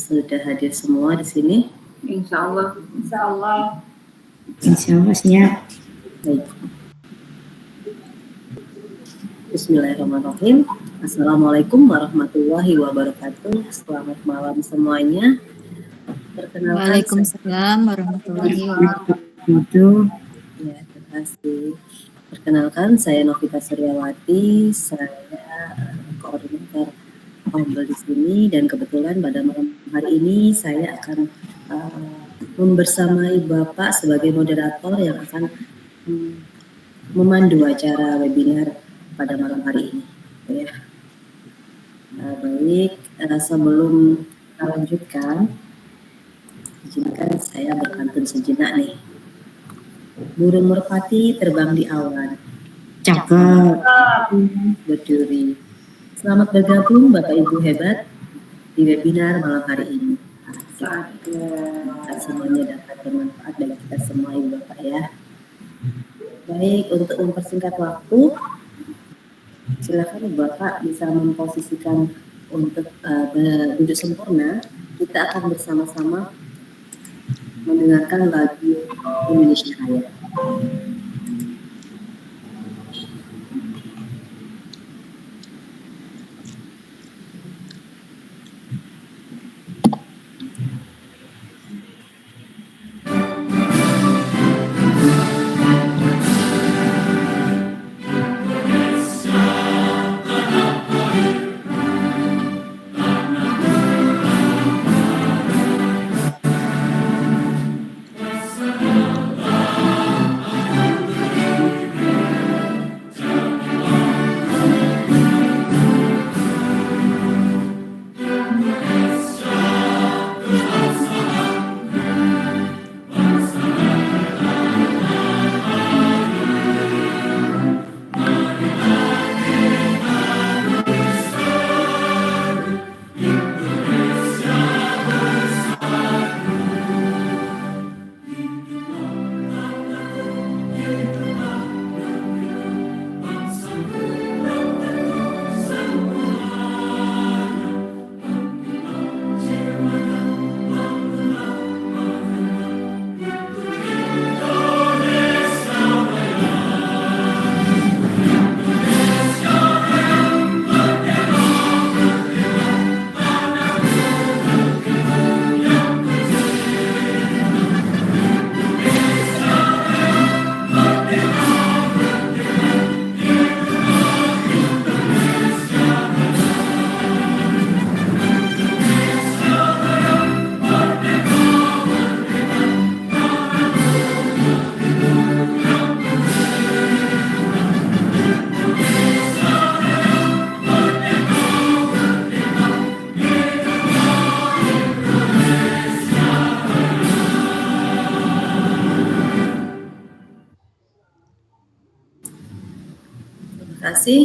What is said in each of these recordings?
sudah hadir semua di sini? Insya Allah. Insya Allah. Insya Allah, siap. Baik. Bismillahirrahmanirrahim. Assalamualaikum warahmatullahi wabarakatuh. Selamat malam semuanya. Perkenalkan. Waalaikumsalam warahmatullahi wabarakatuh. Ya, terima kasih. Perkenalkan, saya Novita Suryawati. Saya koordinator Ombel di sini, dan kebetulan pada malam hari ini saya akan membersamai Bapak sebagai moderator yang akan memandu acara webinar pada malam hari ini. Ya. Baik, sebelum kita lanjutkan, izinkan saya berpantun sejenak nih. Burung merpati terbang di awan. Cakep. Berduri. Selamat bergabung Bapak Ibu hebat di webinar malam hari ini. Semuanya dapat bermanfaat bagi kita semua Ibu Bapak ya. Baik, untuk mempersingkat waktu, silakan Ibu Bapak bisa memposisikan untuk duduk sempurna. Kita akan bersama-sama mendengarkan lagu Indonesia Raya.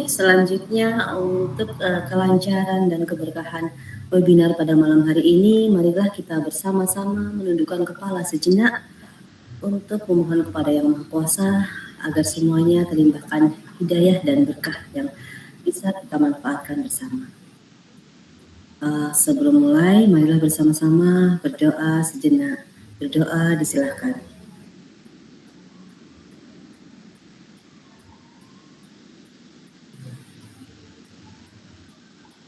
Selanjutnya untuk kelancaran dan keberkahan webinar pada malam hari ini, marilah kita bersama-sama menundukkan kepala sejenak untuk memohon kepada Yang Maha Kuasa agar semuanya terlimpahkan hidayah dan berkah yang bisa kita manfaatkan bersama. Sebelum mulai, marilah bersama-sama berdoa sejenak. Berdoa disilahkan.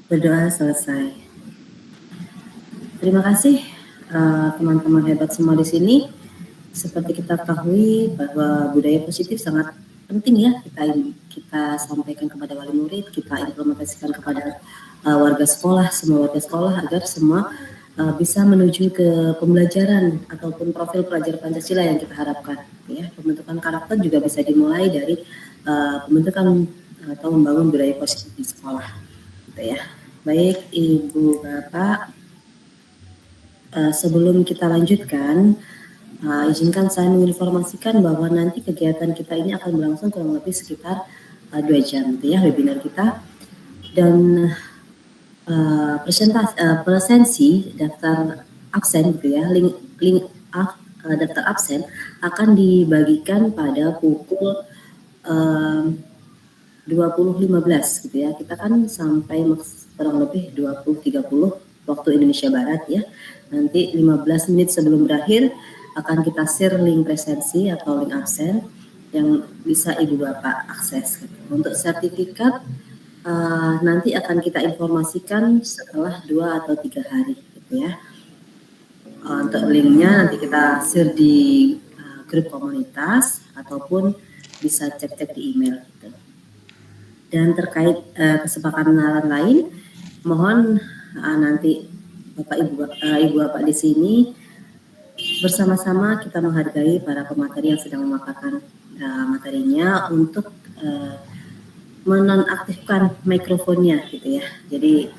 Berdoa selesai. Terima kasih teman-teman hebat semua di sini. Seperti kita ketahui bahwa budaya positif sangat penting ya kita sampaikan kepada wali murid, kita implementasikan kepada warga sekolah, semua warga sekolah agar semua bisa menuju ke pembelajaran ataupun profil pelajar Pancasila yang kita harapkan. Ya, pembentukan karakter juga bisa dimulai dari pembentukan atau membangun budaya positif di sekolah. Gitu ya. Baik Ibu Bapak, sebelum kita lanjutkan, izinkan saya menginformasikan bahwa nanti kegiatan kita ini akan berlangsung kurang lebih sekitar 2 jam, gitu ya, webinar kita. Dan presensi daftar absen, gitu ya, link daftar absen akan dibagikan pada pukul 20.15 gitu ya. Kita kan sampai kurang lebih 20.30 waktu Indonesia Barat ya. Nanti 15 menit sebelum berakhir akan kita share link presensi atau link absen yang bisa Ibu Bapak akses. Untuk sertifikat nanti akan kita informasikan setelah 2 atau 3 hari gitu ya. Untuk linknya nanti kita share di grup komunitas ataupun bisa cek-cek di email gitu. Dan terkait kesepakatan lain, mohon nanti Bapak Ibu Bapak di sini bersama-sama kita menghargai para pemateri yang sedang memaparkan materinya untuk menonaktifkan mikrofonnya gitu ya. Jadi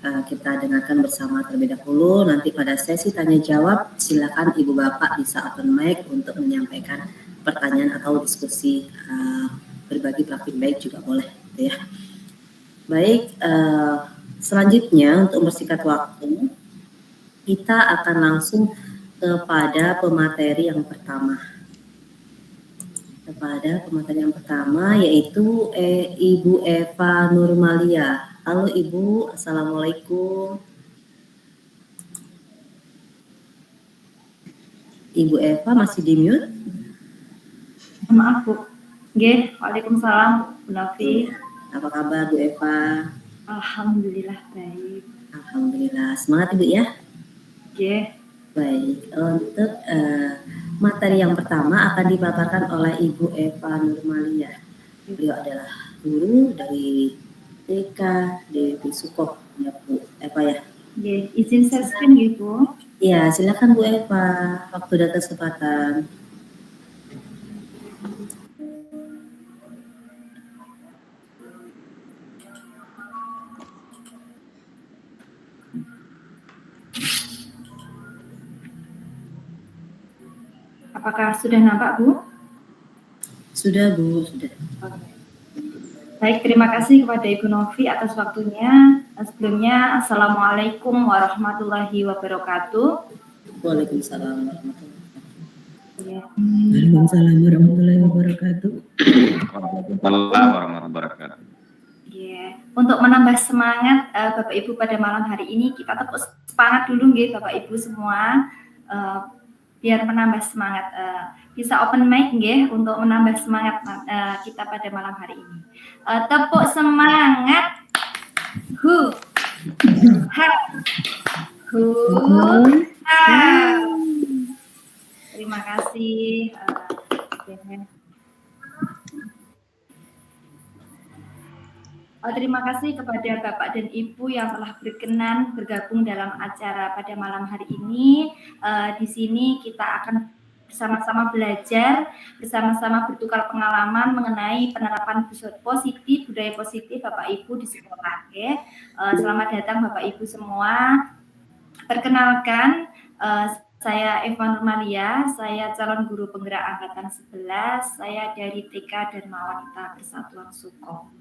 kita dengarkan bersama terlebih dahulu. Nanti pada sesi tanya jawab silakan Ibu Bapak bisa open mic untuk menyampaikan pertanyaan atau diskusi berbagi praktik baik juga boleh gitu ya. Baik, selanjutnya untuk mempersingkat waktu kita akan langsung kepada pemateri yang pertama. Kepada pemateri yang pertama yaitu Ibu Eva Nurmalia. Halo Ibu, Assalamualaikum. Ibu Eva masih di mute? Maaf Bu. Nggih, Waalaikumsalam Bu Novi. Apa kabar Bu Eva? Alhamdulillah baik. Alhamdulillah, semangat Ibu ya. Nggih. Baik, untuk materi yang pertama akan dipaparkan oleh Ibu Eva Nurmalia. Beliau adalah guru dari TK di Sukoh ya Bu Eva ya. Nggih, izin share screen nggih Bu. Iya, silakan Bu Eva, waktu dan kesempatan. Apakah sudah nampak Bu? Sudah Bu, sudah. Baik, terima kasih kepada Ibu Novi atas waktunya. Sebelumnya, Assalamualaikum warahmatullahi wabarakatuh. Waalaikumsalam warahmatullahi wabarakatuh. Ya. Waalaikumsalam warahmatullahi wabarakatuh. Waalaikumsalam warahmatullahi wabarakatuh. Yeah. Untuk menambah semangat Bapak Ibu pada malam hari ini, kita tepuk semangat dulu nggih Bapak Ibu semua. Biar menambah semangat, bisa open mic nggih untuk menambah semangat kita pada malam hari ini. Tepuk semangat. Hu. Ha. Hu. Ha. Terima kasih. Terima kasih kepada Bapak dan Ibu yang telah berkenan bergabung dalam acara pada malam hari ini. Di sini kita akan bersama-sama belajar, bersama-sama bertukar pengalaman mengenai penerapan budaya positif Bapak Ibu di sekolah. Selamat datang Bapak Ibu semua. Perkenalkan, saya Eva Nurmalia, saya calon guru penggerak angkatan 11, saya dari TK Dharma Wanita Persatuan Sukoh.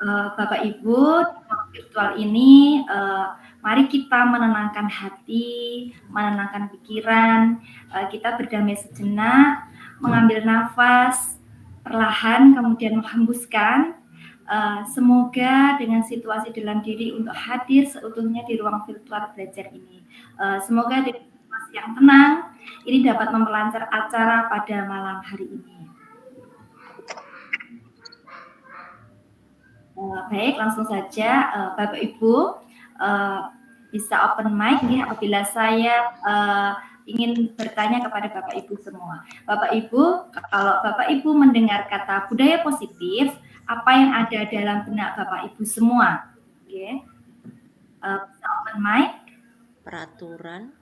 Bapak Ibu, di virtual ini mari kita menenangkan hati, menenangkan pikiran, kita berdamai sejenak, mengambil nafas perlahan kemudian menghembuskan. Semoga dengan situasi dalam diri untuk hadir seutuhnya di ruang virtual belajar ini. Semoga dengan situasi yang tenang ini dapat memperlancar acara pada malam hari ini. Baik, langsung saja Bapak Ibu bisa open mic ya apabila saya ingin bertanya kepada Bapak Ibu semua. Bapak Ibu, kalau Bapak Ibu mendengar kata budaya positif, apa yang ada dalam benak Bapak Ibu semua? Okay. Bisa open mic. Peraturan.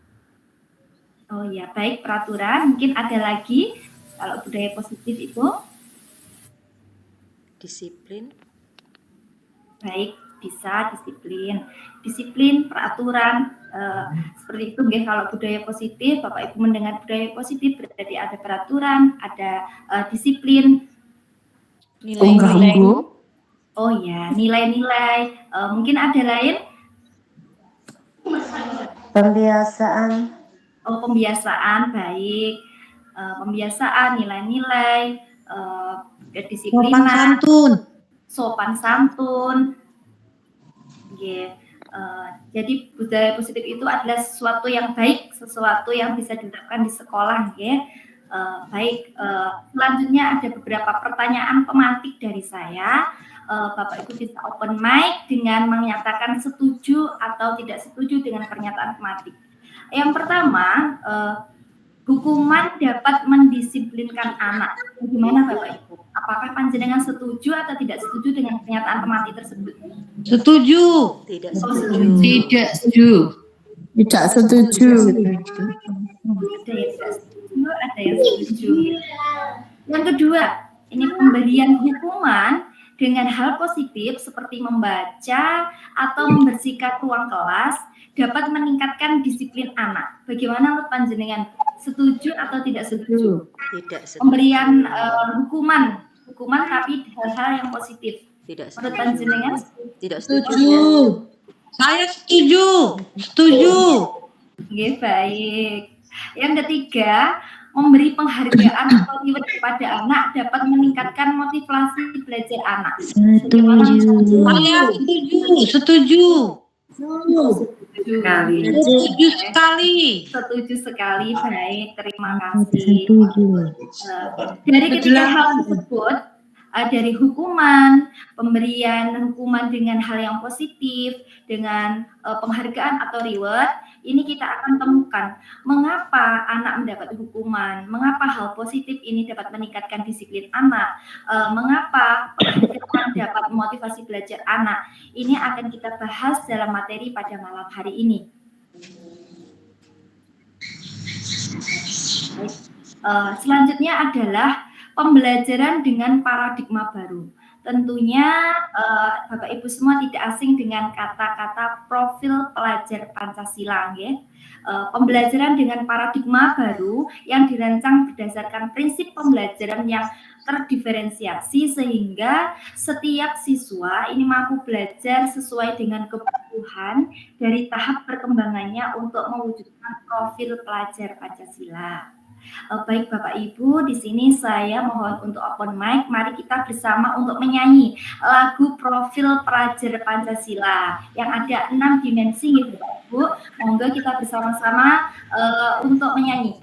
Oh ya, baik, peraturan. Mungkin ada lagi kalau budaya positif itu? Disiplin. Baik, bisa disiplin. Disiplin, peraturan, seperti itu nggih. Kalau budaya positif, Bapak Ibu mendengar budaya positif berarti ada peraturan, ada disiplin. Nilai-nilai. Oh ya, nilai-nilai. Mungkin ada lain? Pembiasaan. Oh, pembiasaan, baik. Pembiasaan, nilai-nilai, kedisiplinan. Sopan santun. Sopan santun. Nggih. Jadi budaya positif itu adalah sesuatu yang baik, sesuatu yang bisa diterapkan di sekolah, nggih. Baik, selanjutnya ada beberapa pertanyaan pemantik dari saya. Bapak Ibu bisa open mic dengan menyatakan setuju atau tidak setuju dengan pernyataan pemantik. Yang pertama, hukuman dapat mendisiplinkan anak. Bagaimana Bapak Ibu? Apakah panjenengan setuju atau tidak setuju dengan pernyataan pemantik tersebut? Setuju. Tidak Oh, setuju. Tidak setuju. Tidak setuju. Ada yang tidak setuju, ada yang setuju. Yang kedua, ini pemberian hukuman dengan hal positif seperti membaca atau membersihkan ruang kelas dapat meningkatkan disiplin anak. Bagaimana menurut panjenengan? Setuju atau tidak setuju? Tidak setuju. Pemberian hukuman tapi hal-hal yang positif. Tidak Menurut setuju. panjenengan? Tidak setuju. Setuju. Saya setuju. Setuju. Oke, baik. Yang ketiga, memberi penghargaan atau reward kepada anak dapat meningkatkan motivasi belajar anak. Setuju. Saya setuju. Setuju. Sekali. Setuju sekali. Setuju sekali, baik. Terima kasih. Setuju. Dari ketiga hal tersebut, dari hukuman, pemberian hukuman dengan hal yang positif, dengan penghargaan atau reward, ini kita akan temukan mengapa anak mendapat hukuman, mengapa hal positif ini dapat meningkatkan disiplin anak, mengapa penghargaan dapat memotivasi belajar anak. Ini akan kita bahas dalam materi pada malam hari ini. Selanjutnya adalah pembelajaran dengan paradigma baru. Tentunya Bapak Ibu semua tidak asing dengan kata-kata profil pelajar Pancasila, ya. Pembelajaran dengan paradigma baru yang dirancang berdasarkan prinsip pembelajaran yang terdiferensiasi sehingga setiap siswa ini mampu belajar sesuai dengan kebutuhan dari tahap perkembangannya untuk mewujudkan profil pelajar Pancasila. Baik Bapak Ibu, di sini saya mohon untuk open mic. Mari kita bersama untuk menyanyi lagu profil pelajar Pancasila yang ada 6 dimensi ya Bapak Ibu. Monggo kita bersama-sama untuk menyanyi.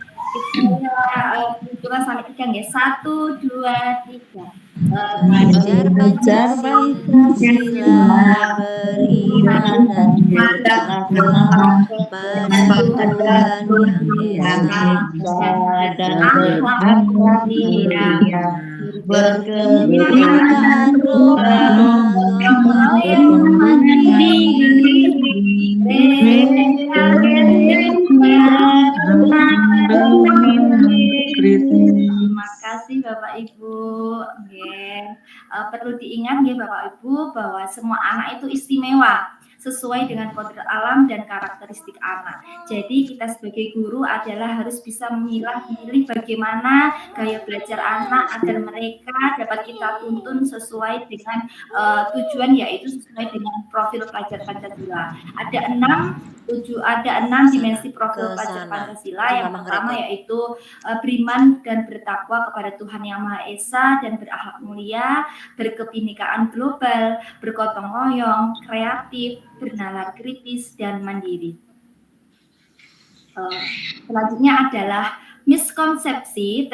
Kita sampai 3 ya. 1, 2, 3. Belajar Pancasila, beriman dan bertakwa pada Tuhan yang Esa dan berakhirat, berkemuliaan rohani Terima kasih Bapak Ibu. Perlu diingat ya Bapak Ibu bahwa semua anak itu istimewa sesuai dengan kodrat alam dan karakteristik anak. Jadi kita sebagai guru adalah harus bisa memilih bagaimana gaya belajar anak agar mereka dapat kita tuntun sesuai dengan tujuan, yaitu sesuai dengan profil pelajar Pancasila. Ada 6 dimensi profil pelajar Pancasila. Yang pertama yaitu beriman dan bertakwa kepada Tuhan Yang Maha Esa dan berakhlak mulia, berkebinekaan global, bergotong royong, kreatif, bernalar kritis, dan mandiri. Selanjutnya adalah miskonsepsi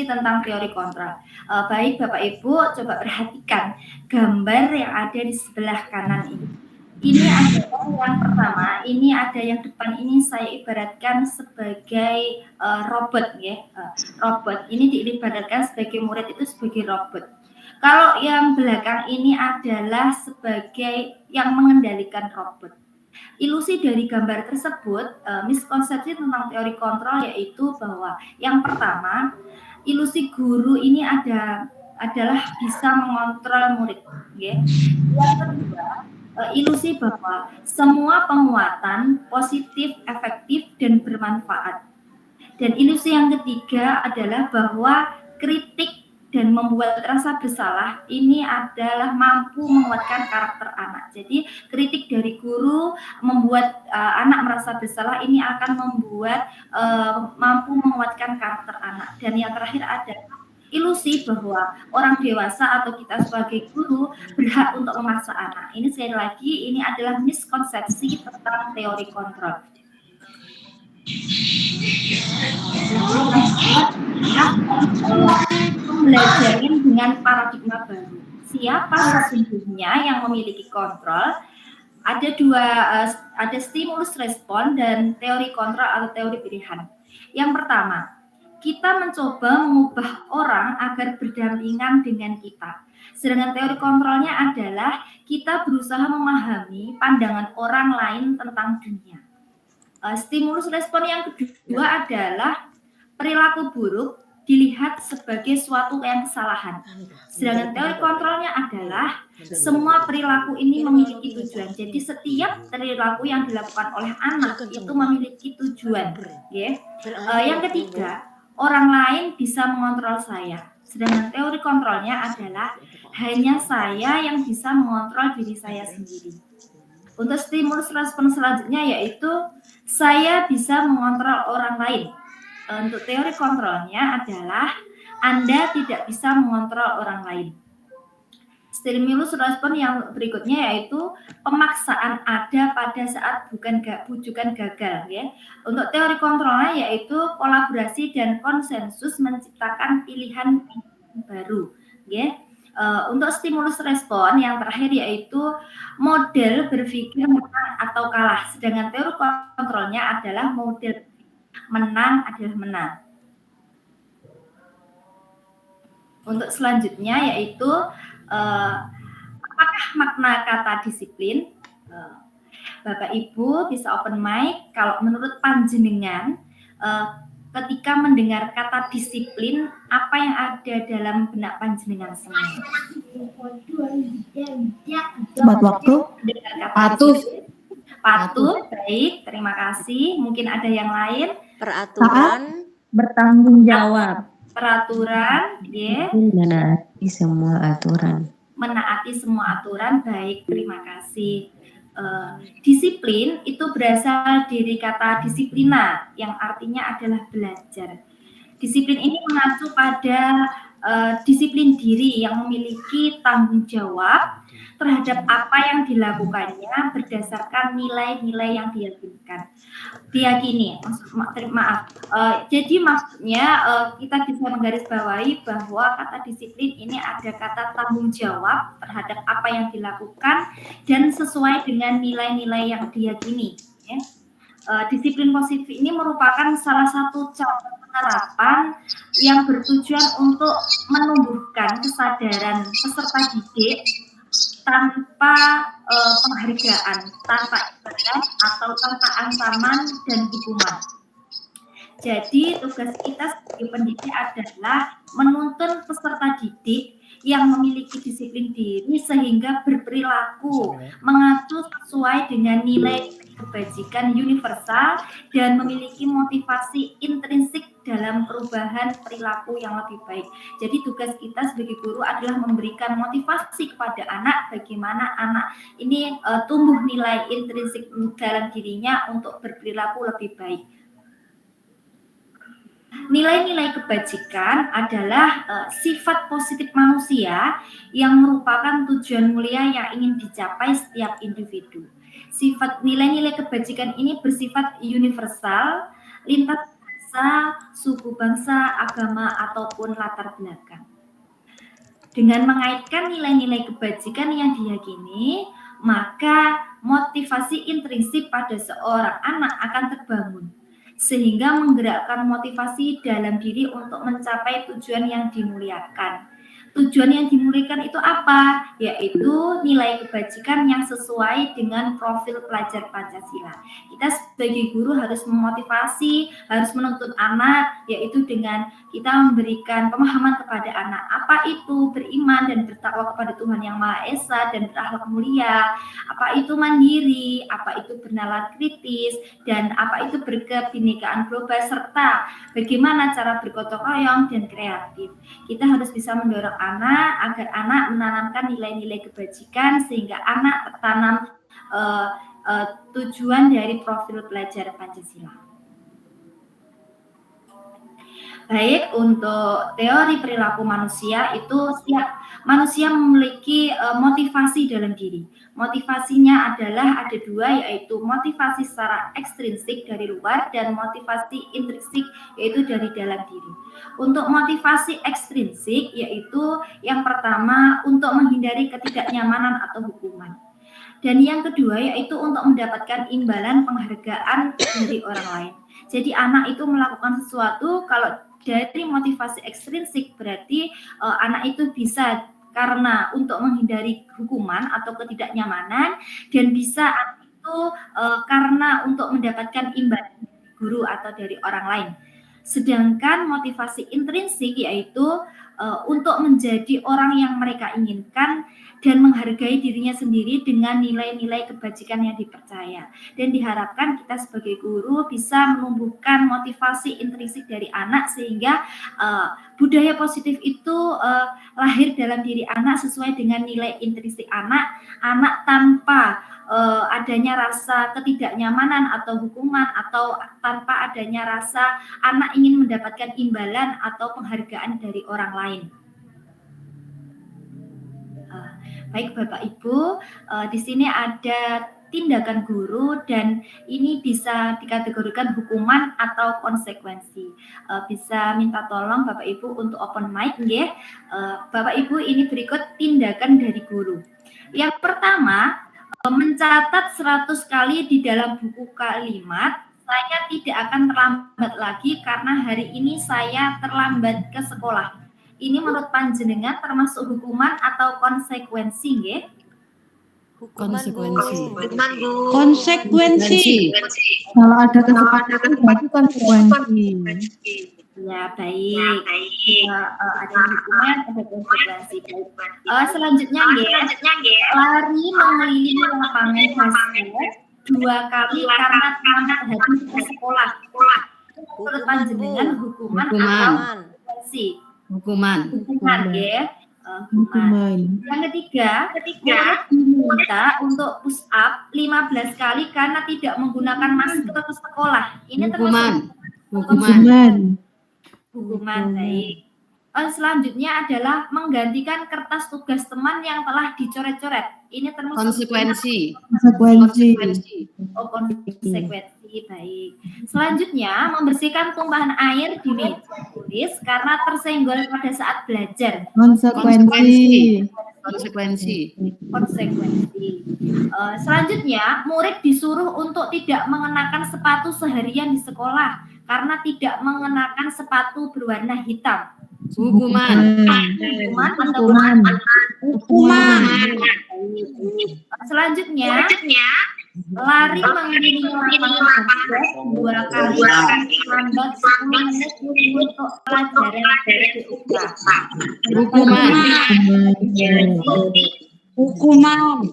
tentang teori kontra. Baik Bapak Ibu, coba perhatikan gambar yang ada di sebelah kanan ini. Ini adalah yang pertama, ini ada yang depan ini saya ibaratkan sebagai robot ya. Robot ini diibaratkan sebagai murid itu sebagai robot. Kalau yang belakang ini adalah sebagai yang mengendalikan robot. Ilusi dari gambar tersebut, miskonsepsi tentang teori kontrol yaitu bahwa yang pertama, ilusi guru ini adalah bisa mengontrol murid. Ya. Yang kedua, ilusi bahwa semua penguatan positif, efektif, dan bermanfaat. Dan ilusi yang ketiga adalah bahwa kritik dan membuat rasa bersalah ini adalah mampu menguatkan karakter anak. Jadi kritik dari guru membuat anak merasa bersalah ini akan membuat mampu menguatkan karakter anak. Dan yang terakhir adalah ilusi bahwa orang dewasa atau kita sebagai guru berhak untuk memaksa anak. Ini sekali lagi, ini adalah miskonsepsi tentang teori kontrol. Pembelajaran dengan paradigma baru. Siapa sesungguhnya yang memiliki kontrol? Ada stimulus respon dan teori kontrol atau teori pilihan. Yang pertama, kita mencoba mengubah orang agar berdampingan dengan kita. Sedangkan teori kontrolnya adalah kita berusaha memahami pandangan orang lain tentang dunia. Stimulus respon yang kedua adalah perilaku buruk dilihat sebagai suatu yang kesalahan. Sedangkan teori kontrolnya adalah semua perilaku ini memiliki tujuan. Jadi setiap perilaku yang dilakukan oleh anak itu memiliki tujuan. Yang ketiga, orang lain bisa mengontrol saya. Sedangkan teori kontrolnya adalah hanya saya yang bisa mengontrol diri saya sendiri. Untuk stimulus respon selanjutnya yaitu saya bisa mengontrol orang lain. Untuk teori kontrolnya adalah Anda tidak bisa mengontrol orang lain. Stimulus respon yang berikutnya yaitu pemaksaan ada pada saat bujukan gagal. Untuk teori kontrolnya yaitu kolaborasi dan konsensus menciptakan pilihan baru. Untuk stimulus respon yang terakhir yaitu model berpikir menang atau kalah. Sedangkan teori kontrolnya adalah model menang adalah menang. Untuk selanjutnya yaitu apakah makna kata disiplin? Bapak Ibu bisa open mic. Kalau menurut panjenengan, ketika mendengar kata disiplin, apa yang ada dalam benak panjenengan semua? Buat waktu. Patuh. Patuh, baik, terima kasih. Mungkin ada yang lain? Peraturan. Bertanggung jawab. Peraturan, Menaati semua aturan. Menaati semua aturan, baik, terima kasih. Disiplin itu berasal dari kata disiplina yang artinya adalah belajar. Disiplin ini mengacu pada disiplin diri yang memiliki tanggung jawab terhadap apa yang dilakukannya berdasarkan nilai-nilai yang diyakini. Jadi maksudnya kita bisa menggarisbawahi bahwa kata disiplin ini ada kata tanggung jawab terhadap apa yang dilakukan dan sesuai dengan nilai-nilai yang diyakini. Disiplin positif ini merupakan salah satu cara penerapan yang bertujuan untuk menumbuhkan kesadaran peserta didik tanpa penghargaan, tanpa imbalan atau tanpa ancaman dan hukuman. Jadi tugas kita sebagai pendidik adalah menuntun peserta didik yang memiliki disiplin diri sehingga berperilaku mengacu sesuai dengan nilai kebajikan universal dan memiliki motivasi intrinsik dalam perubahan perilaku yang lebih baik. Jadi tugas kita sebagai guru adalah memberikan motivasi kepada anak bagaimana anak ini tumbuh nilai intrinsik dalam dirinya untuk berperilaku lebih baik. Nilai-nilai kebajikan adalah sifat positif manusia yang merupakan tujuan mulia yang ingin dicapai setiap individu. Sifat nilai-nilai kebajikan ini bersifat universal, lintas bangsa, suku bangsa, agama, ataupun latar belakang. Dengan mengaitkan nilai-nilai kebajikan yang diyakini, maka motivasi intrinsik pada seorang anak akan terbangun, sehingga menggerakkan motivasi dalam diri untuk mencapai tujuan yang dimuliakan. Tujuan yang dimuliakan itu apa? Yaitu nilai kebajikan yang sesuai dengan profil pelajar Pancasila. Kita sebagai guru harus memotivasi, harus menuntut anak, yaitu dengan kita memberikan pemahaman kepada anak. Apa itu beriman dan bertakwa kepada Tuhan Yang Maha Esa dan berakhlak mulia? Apa itu mandiri? Apa itu bernalar kritis? Dan apa itu berkebinekaan global? Serta bagaimana cara bergotong royong dan kreatif. Kita harus bisa mendorong anak agar anak menanamkan nilai-nilai kebajikan sehingga anak tertanam tujuan dari profil pelajar Pancasila. Baik, untuk teori perilaku manusia itu setiap manusia memiliki motivasi dalam diri. Motivasinya adalah ada dua, yaitu motivasi secara ekstrinsik dari luar dan motivasi intrinsik yaitu dari dalam diri. Untuk motivasi ekstrinsik yaitu yang pertama untuk menghindari ketidaknyamanan atau hukuman. Dan yang kedua yaitu untuk mendapatkan imbalan penghargaan dari orang lain. Jadi anak itu melakukan sesuatu kalau dari motivasi ekstrinsik berarti anak itu bisa karena untuk menghindari hukuman atau ketidaknyamanan dan bisa anak itu karena untuk mendapatkan imbalan dari guru atau dari orang lain. Sedangkan motivasi intrinsik yaitu untuk menjadi orang yang mereka inginkan dan menghargai dirinya sendiri dengan nilai-nilai kebajikan yang dipercaya. Dan diharapkan kita sebagai guru bisa menumbuhkan motivasi intrinsik dari anak sehingga budaya positif itu lahir dalam diri anak sesuai dengan nilai intrinsik anak tanpa adanya rasa ketidaknyamanan atau hukuman atau tanpa adanya rasa anak ingin mendapatkan imbalan atau penghargaan dari orang lain. Baik Bapak Ibu, di sini ada tindakan guru dan ini bisa dikategorikan hukuman atau konsekuensi. Bisa minta tolong Bapak Ibu untuk open mic ya. Bapak Ibu, ini berikut tindakan dari guru. Yang pertama, mencatat 100 kali di dalam buku kalimat, saya tidak akan terlambat lagi karena hari ini saya terlambat ke sekolah. Ini menurut panjenengan termasuk hukuman atau konsekuensi nggih? Konsekuensi. Kalau ada kesepakatan berarti konsekuensi. Ya, baik. Ada hukuman, ada konsekuensi. Selanjutnya nggih, lari mengelilingi lapangan basket 2 kali karena terlambat habis ke sekolah. Menurut panjenengan hukuman atau konsekuensi? Hukuman ya. Hukuman. Yang ketiga, murid diminta untuk push up 15 kali karena tidak menggunakan masker ke sekolah. Ini termasuk hukuman. Baik. Selanjutnya adalah menggantikan kertas tugas teman yang telah dicoret-coret. Ini termasuk konsekuensi. Baik. Selanjutnya, membersihkan tumpahan air di meja tulis karena tersenggol pada saat belajar. Konsekuensi. Selanjutnya, murid disuruh untuk tidak mengenakan sepatu seharian di sekolah karena tidak mengenakan sepatu berwarna hitam. Hukuman. Selanjutnya, lari mengelilingi lapangan basket 2 kali lambat 10 menit untuk pelajaran PJUK. Hukuman.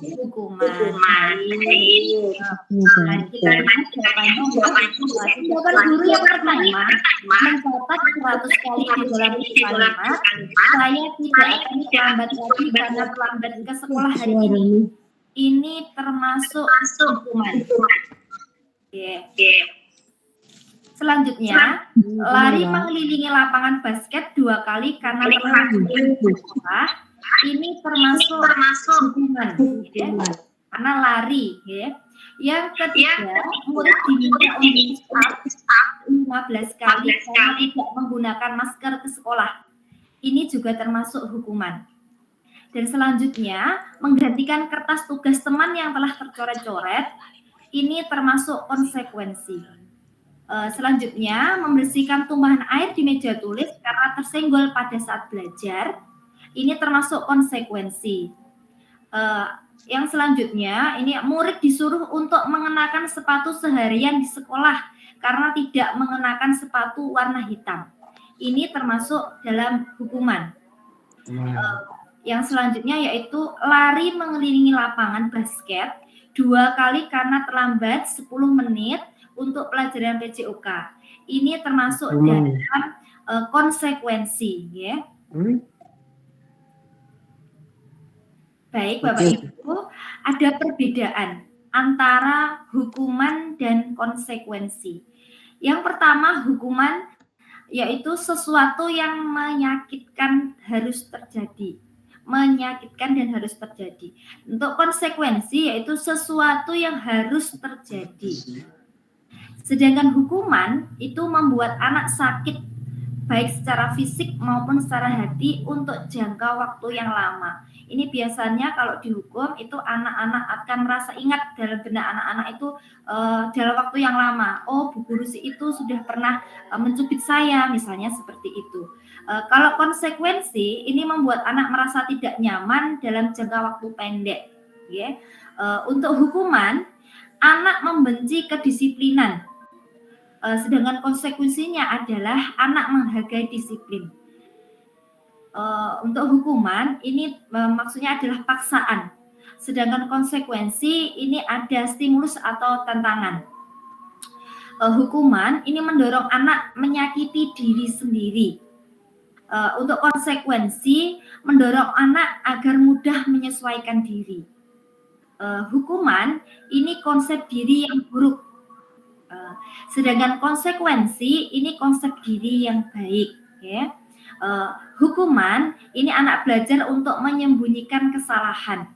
Kita lihat jawaban guru yang pertama, mencatat 100 kali di dalam kalimat, saya tidak akan terlambat lagi karena terlambat ke sekolah hari ini. Ini termasuk hukuman. Selanjutnya, lari mengelilingi lapangan basket 2 kali karena terlambat ke sekolah. Ini termasuk hukuman, karena lari. Yang ketiga, murid diminta untuk push up 15 kali karena tidak menggunakan masker ke sekolah. Ini juga termasuk hukuman. Dan selanjutnya, menggantikan kertas tugas teman yang telah tercoret-coret, ini termasuk konsekuensi. Selanjutnya, membersihkan tumpahan air di meja tulis karena tersenggol pada saat belajar, ini termasuk konsekuensi. Yang selanjutnya, ini murid disuruh untuk mengenakan sepatu seharian di sekolah karena tidak mengenakan sepatu warna hitam. Ini termasuk dalam hukuman. Yang selanjutnya yaitu lari mengelilingi lapangan basket 2 kali karena terlambat 10 menit untuk pelajaran PJUK. Ini termasuk dalam konsekuensi, ya. Baik, Bapak Ibu, ada perbedaan antara hukuman dan konsekuensi. Yang pertama, hukuman yaitu sesuatu yang menyakitkan harus terjadi. Menyakitkan dan harus terjadi. Untuk konsekuensi yaitu sesuatu yang harus terjadi. Sedangkan hukuman itu membuat anak sakit baik secara fisik maupun secara hati untuk jangka waktu yang lama. Ini biasanya kalau dihukum itu anak-anak akan merasa ingat dalam benak anak-anak itu dalam waktu yang lama. Oh, bu guru si itu sudah pernah mencubit saya, misalnya seperti itu. Kalau konsekuensi ini membuat anak merasa tidak nyaman dalam jangka waktu pendek. Ya. Untuk hukuman, anak membenci kedisiplinan. Sedangkan konsekuensinya adalah anak menghargai disiplin. Untuk hukuman ini maksudnya adalah paksaan. Sedangkan konsekuensi ini ada stimulus atau tantangan. Hukuman ini mendorong anak menyakiti diri sendiri. Untuk konsekuensi mendorong anak agar mudah menyesuaikan diri. Hukuman ini konsep diri yang buruk. Sedangkan konsekuensi ini konsep diri yang baik, ya. Hukuman ini anak belajar untuk menyembunyikan kesalahan.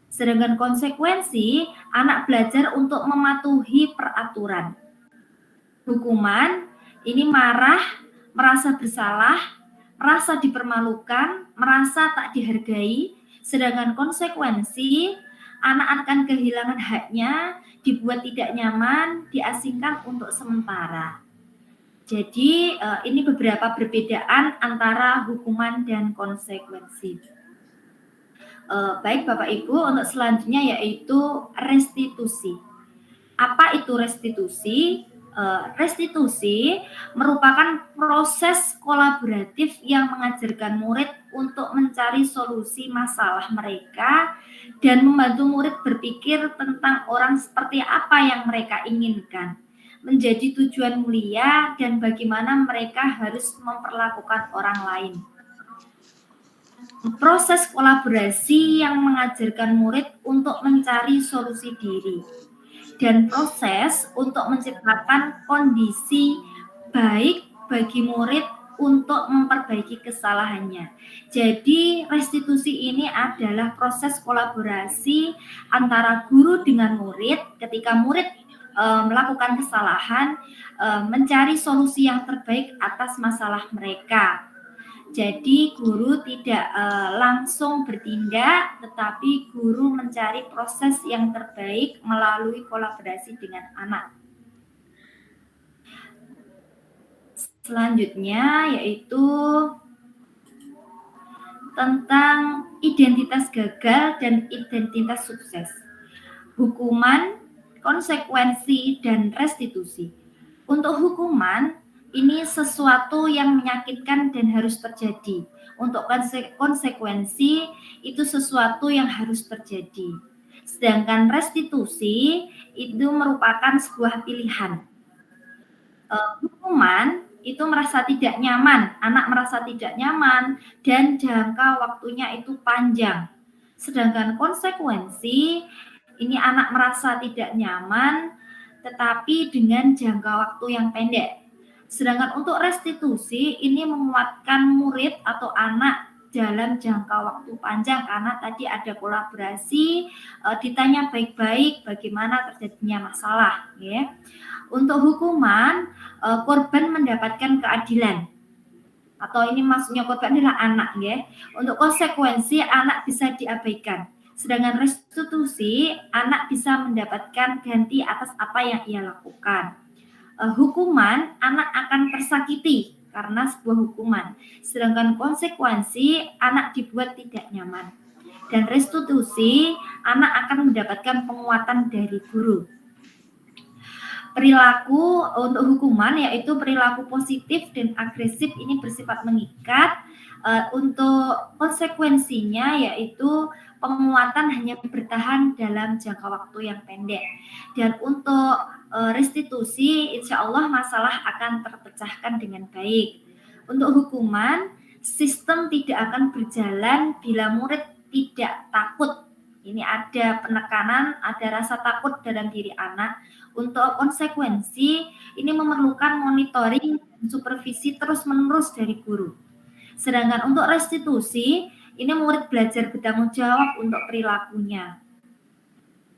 Sedangkan konsekuensi anak belajar untuk mematuhi peraturan. Hukuman ini marah, merasa bersalah, merasa dipermalukan, merasa tak dihargai. Sedangkan konsekuensi anak akan kehilangan haknya, dibuat tidak nyaman, diasingkan untuk sementara. Jadi ini beberapa perbedaan antara hukuman dan konsekuensi. Baik Bapak Ibu, untuk selanjutnya yaitu restitusi. Apa itu restitusi? Restitusi merupakan proses kolaboratif yang mengajarkan murid untuk mencari solusi masalah mereka dan membantu murid berpikir tentang orang seperti apa yang mereka inginkan, menjadi tujuan mulia dan bagaimana mereka harus memperlakukan orang lain. Proses kolaborasi yang mengajarkan murid untuk mencari solusi diri dan proses untuk menciptakan kondisi baik bagi murid untuk memperbaiki kesalahannya. Jadi restitusi ini adalah proses kolaborasi antara guru dengan murid ketika murid melakukan kesalahan, mencari solusi yang terbaik atas masalah mereka. Jadi guru tidak langsung bertindak, tetapi guru mencari proses yang terbaik melalui kolaborasi dengan anak. Selanjutnya yaitu tentang identitas gagal dan identitas sukses. Hukuman, konsekuensi, dan restitusi. Untuk hukuman, ini sesuatu yang menyakitkan dan harus terjadi. Untuk konsekuensi, itu sesuatu yang harus terjadi. Sedangkan restitusi, itu merupakan sebuah pilihan. Hukuman, itu merasa tidak nyaman, anak merasa tidak nyaman, dan jangka waktunya itu panjang. Sedangkan konsekuensi, ini anak merasa tidak nyaman, tetapi dengan jangka waktu yang pendek. Sedangkan untuk restitusi ini menguatkan murid atau anak dalam jangka waktu panjang karena tadi ada kolaborasi, ditanya baik-baik bagaimana terjadinya masalah. Ya. Untuk hukuman, korban mendapatkan keadilan. Atau ini maksudnya korban adalah anak. Ya. Untuk konsekuensi, anak bisa diabaikan. Sedangkan restitusi, anak bisa mendapatkan ganti atas apa yang ia lakukan. Hukuman, anak akan tersakiti karena sebuah hukuman. Sedangkan konsekuensi, anak dibuat tidak nyaman. Dan restitusi, anak akan mendapatkan penguatan dari guru. Perilaku untuk hukuman yaitu perilaku positif dan agresif ini bersifat mengikat. Untuk konsekuensinya yaitu penguatan hanya bertahan dalam jangka waktu yang pendek. Dan untuk restitusi, insya Allah masalah akan terpecahkan dengan baik. Untuk hukuman, sistem tidak akan berjalan bila murid tidak takut. Ini ini ada penekanan, ada rasa takut dalam diri anak. Untuk konsekuensi, ini memerlukan monitoring dan supervisi terus-menerus dari guru. Sedangkan untuk restitusi, ini murid belajar bertanggung jawab untuk perilakunya.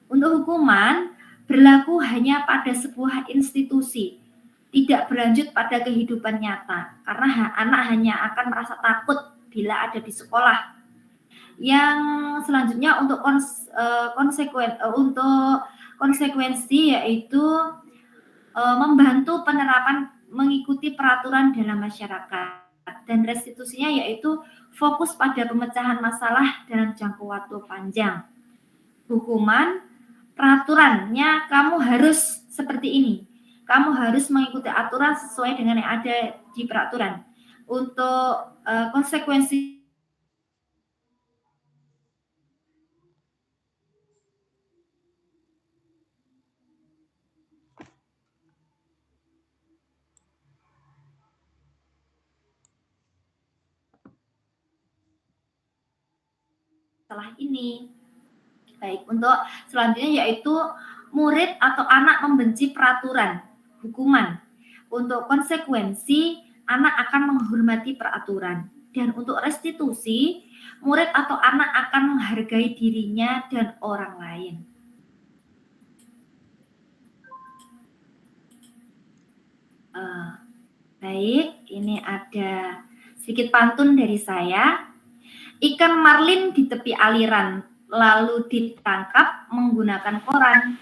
Untuk hukuman, berlaku hanya pada sebuah institusi, tidak berlanjut pada kehidupan nyata, karena anak hanya akan merasa takut bila ada di sekolah. Yang selanjutnya untuk konsekuensi yaitu membantu penerapan mengikuti peraturan dalam masyarakat, dan restitusinya yaitu fokus pada pemecahan masalah dalam jangka waktu panjang. Hukuman, peraturannya kamu harus seperti ini, kamu harus mengikuti aturan sesuai dengan yang ada di peraturan. Untuk konsekuensi masalah ini. Baik, untuk selanjutnya yaitu murid atau anak membenci peraturan, hukuman. Untuk konsekuensi, anak akan menghormati peraturan. Dan untuk restitusi, murid atau anak akan menghargai dirinya dan orang lain. Baik, ini ada sedikit pantun dari saya. Ikan marlin di tepi aliran, lalu ditangkap menggunakan koran.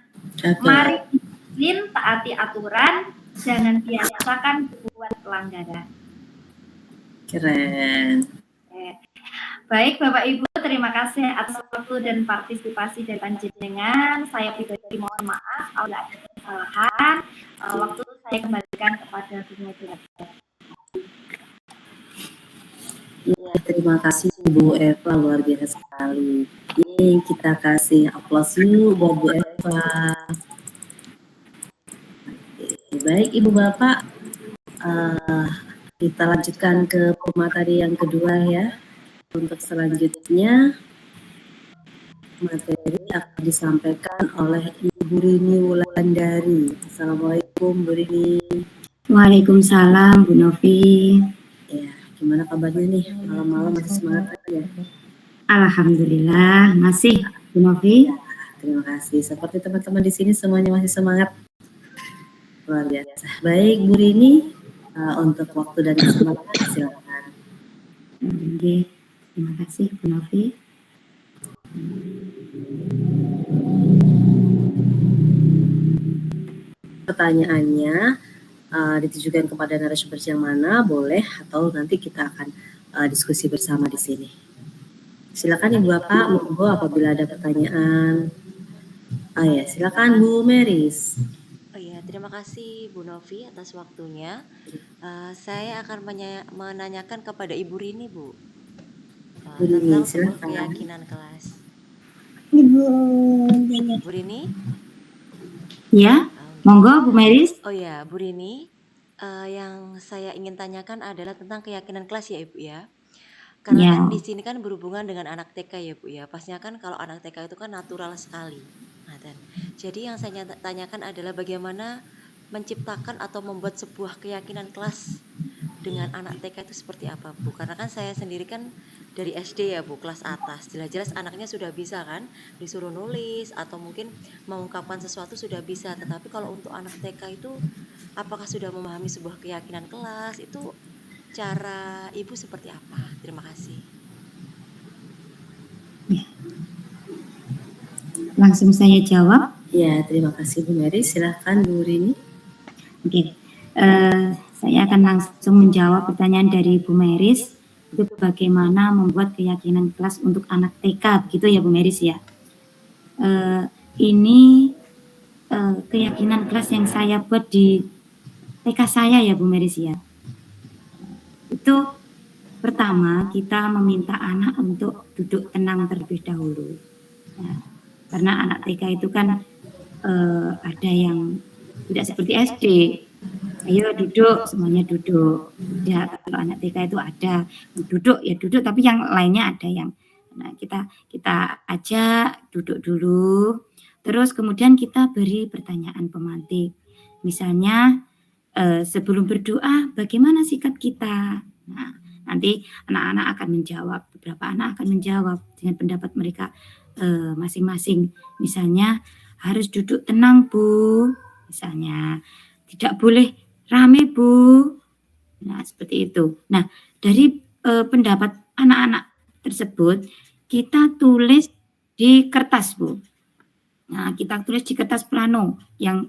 Mari disiplin, taati aturan, jangan biasakan berbuat pelanggaran. Keren. Baik, Bapak Ibu, terima kasih atas waktu dan partisipasi dari panjenengan. Saya pribadi mohon maaf kalau ada kesalahan. Waktu saya kembalikan kepada Bu Moderator. Ya, terima kasih Bu Eva, luar biasa sekali. Ini kita kasih aplaus yuk buat Bu Eva. Baik Ibu Bapak, kita lanjutkan ke pemateri yang kedua ya. Untuk selanjutnya materi akan disampaikan oleh Ibu Rini Wulandari. Assalamualaikum Bu Rini. Waalaikumsalam Bu Novi. Ya, gimana kabarnya nih? Malam-malam masih semangat ya? Alhamdulillah masih Bu Novi. Terima kasih. Seperti teman-teman di sini semuanya masih semangat. Luar biasa. Baik Bu Rini, untuk waktu dan kesempatan silakan. Oke, terima kasih Bu Novi. Pertanyaannya ditujukan kepada narasumber yang mana, boleh atau nanti kita akan diskusi bersama di sini. Silakan Ibu Bapak, monggo apabila ada pertanyaan. Ya, silakan Bu Meris. Oh ya, terima kasih Bu Novi atas waktunya. Saya akan menanyakan kepada Ibu Rini, Bu, tentang sebuah keyakinan kelas. Bu Rini? Ya, monggo Bu Meris. Oh ya, Bu Rini, yang saya ingin tanyakan adalah tentang keyakinan kelas ya Ibu ya. Karena kan di sini kan berhubungan dengan anak TK ya Bu ya. Pastinya kan kalau anak TK itu kan natural sekali. Nah, jadi yang saya tanyakan adalah bagaimana menciptakan atau membuat sebuah keyakinan kelas dengan anak TK itu seperti apa Bu? Karena kan saya sendiri kan dari SD ya Bu, kelas atas. Jelas-jelas anaknya sudah bisa kan, disuruh nulis atau mungkin mengungkapkan sesuatu sudah bisa. Tetapi kalau untuk anak TK itu apakah sudah memahami sebuah keyakinan kelas? Itu cara Ibu seperti apa? Terima kasih. Langsung saya jawab. Ya, terima kasih Bu Meris. Silahkan Bu Rini. Oke, saya akan langsung menjawab pertanyaan dari Bu Meris. Itu bagaimana membuat keyakinan kelas untuk anak TK, begitu ya Bu Meris ya. Ini keyakinan kelas yang saya buat di TK saya ya Bu Meris ya. Itu pertama kita meminta anak untuk duduk tenang terlebih dahulu. Nah, karena anak TK itu kan ada yang tidak seperti SD. Ayo duduk, semuanya duduk. Ya, kalau anak TK itu ada duduk ya duduk, tapi yang lainnya ada yang Nah, kita ajak duduk dulu, terus kemudian kita beri pertanyaan pemantik. Misalnya sebelum berdoa bagaimana sikap kita. Nah, nanti anak-anak akan menjawab, beberapa anak akan menjawab dengan pendapat mereka masing-masing. Misalnya harus duduk tenang Bu, misalnya tidak boleh rame Bu. Nah, seperti itu. Nah, dari pendapat anak-anak tersebut kita tulis di kertas Bu. Nah, kita tulis di kertas plano yang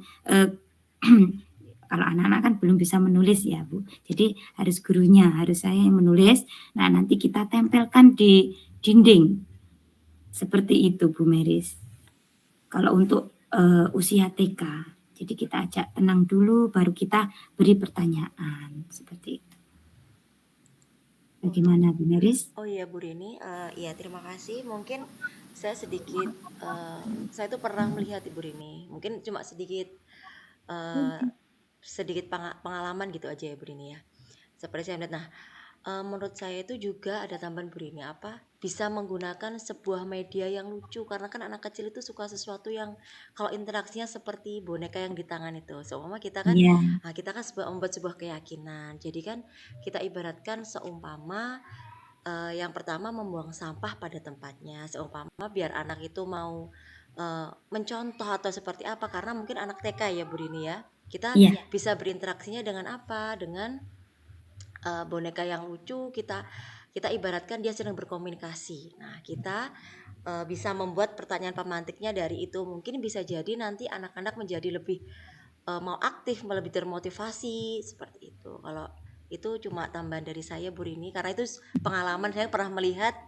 kalau anak-anak kan belum bisa menulis ya Bu. Jadi harus gurunya, harus saya yang menulis. Nah, nanti kita tempelkan di dinding. Seperti itu Bu Meris. Kalau untuk usia TK, jadi kita ajak tenang dulu, baru kita beri pertanyaan. Seperti itu. Bagaimana Bu Meris? Oh iya Bu Rini, ya terima kasih. Mungkin saya sedikit, saya tuh pernah melihat Ibu Rini. Mungkin cuma sedikit pengalaman gitu aja ya Bu Rini ya. Seperti saya melihat, nah menurut saya itu juga ada tambahan Bu Rini, bisa menggunakan sebuah media yang lucu, karena kan anak kecil itu suka sesuatu yang kalau interaksinya seperti boneka yang di tangan itu. Seumpama kita kan, Iya. kita kan membuat sebuah keyakinan. Jadi kan kita ibaratkan seumpama yang pertama membuang sampah pada tempatnya, seumpama biar anak itu mau mencontoh atau seperti apa, karena mungkin anak TK ya Bu Rini ya. Kita Iya. bisa berinteraksinya dengan apa? Dengan boneka yang lucu, kita ibaratkan dia sedang berkomunikasi. Nah, kita bisa membuat pertanyaan pemantiknya dari itu. Mungkin bisa jadi nanti anak-anak menjadi lebih mau aktif, lebih termotivasi seperti itu. Kalau itu cuma tambahan dari saya Bu Rini, karena itu pengalaman saya pernah melihat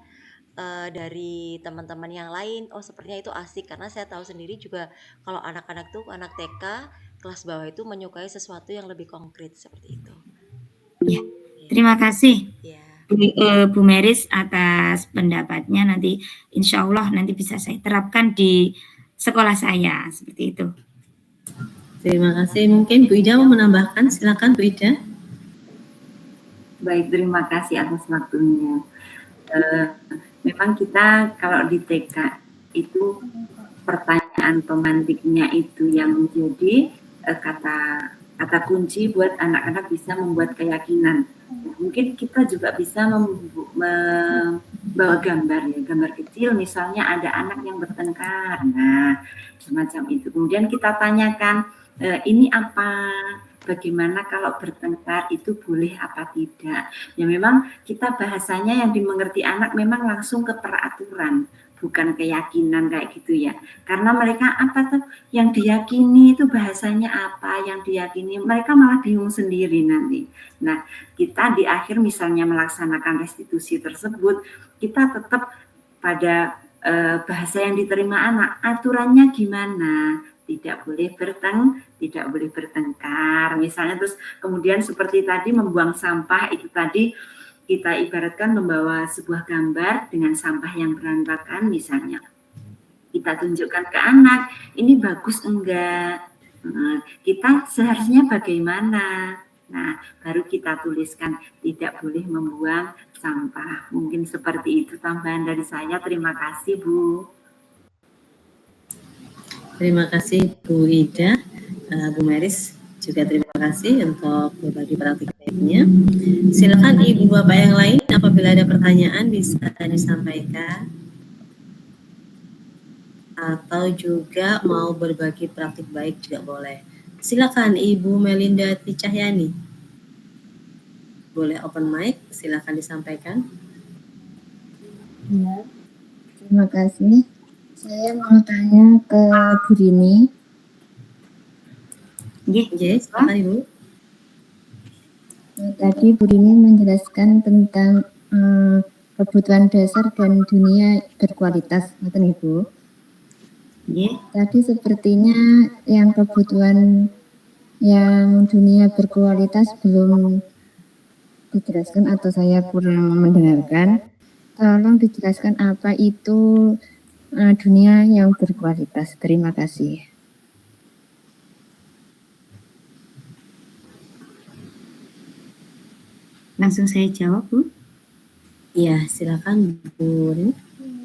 dari teman-teman yang lain. Oh, sepertinya itu asik, karena saya tahu sendiri juga kalau anak-anak tuh, anak TK kelas bawah itu menyukai sesuatu yang lebih konkret seperti itu. Ya, terima kasih Ya. Bu Meris atas pendapatnya. Nanti insya Allah nanti bisa saya terapkan di sekolah saya seperti itu. Terima kasih. Mungkin Bu Ida mau menambahkan, silakan Bu Ida. Baik, terima kasih atas waktunya. Memang kita kalau di TK itu pertanyaan pemantiknya itu yang menjadi kata kunci buat anak-anak bisa membuat keyakinan. Mungkin kita juga bisa membawa gambar kecil, misalnya ada anak yang bertengkar, nah semacam itu. Kemudian kita tanyakan, ini apa? Bagaimana kalau bertengkar itu boleh apa tidak? Ya memang kita bahasanya yang dimengerti anak memang langsung ke peraturan, bukan keyakinan kayak gitu ya. Karena mereka apa tuh yang diyakini itu bahasanya apa, yang diyakini mereka malah bingung sendiri nanti. Nah, kita di akhir misalnya melaksanakan restitusi tersebut, kita tetap pada bahasa yang diterima anak, aturannya gimana? Tidak boleh bertengkar misalnya. Terus kemudian seperti tadi membuang sampah itu tadi kita ibaratkan membawa sebuah gambar dengan sampah yang berantakan misalnya, kita tunjukkan ke anak ini bagus enggak, kita seharusnya bagaimana. Nah, baru kita tuliskan tidak boleh membuang sampah. Mungkin seperti itu tambahan dari saya. Terima kasih Bu. Terima kasih Bu Ida. Bu Meris juga terima kasih untuk berbagi praktiknya. Silakan Ibu Bapak yang lain, apabila ada pertanyaan bisa disampaikan atau juga mau berbagi praktik baik juga boleh. Silakan Ibu Melinda Ticahyani. Boleh open mic, silakan disampaikan. Ya, terima kasih. Saya mau tanya ke Bu Rini. Yes, silakan Ibu. Tadi Bu Rini menjelaskan tentang kebutuhan dasar dan dunia berkualitas, betul Ibu? Tadi sepertinya yang kebutuhan yang dunia berkualitas belum dijelaskan atau saya kurang mendengarkan. Tolong dijelaskan apa itu dunia yang berkualitas. Terima kasih. Langsung saya jawab Bu. Iya, silakan Bu Rini.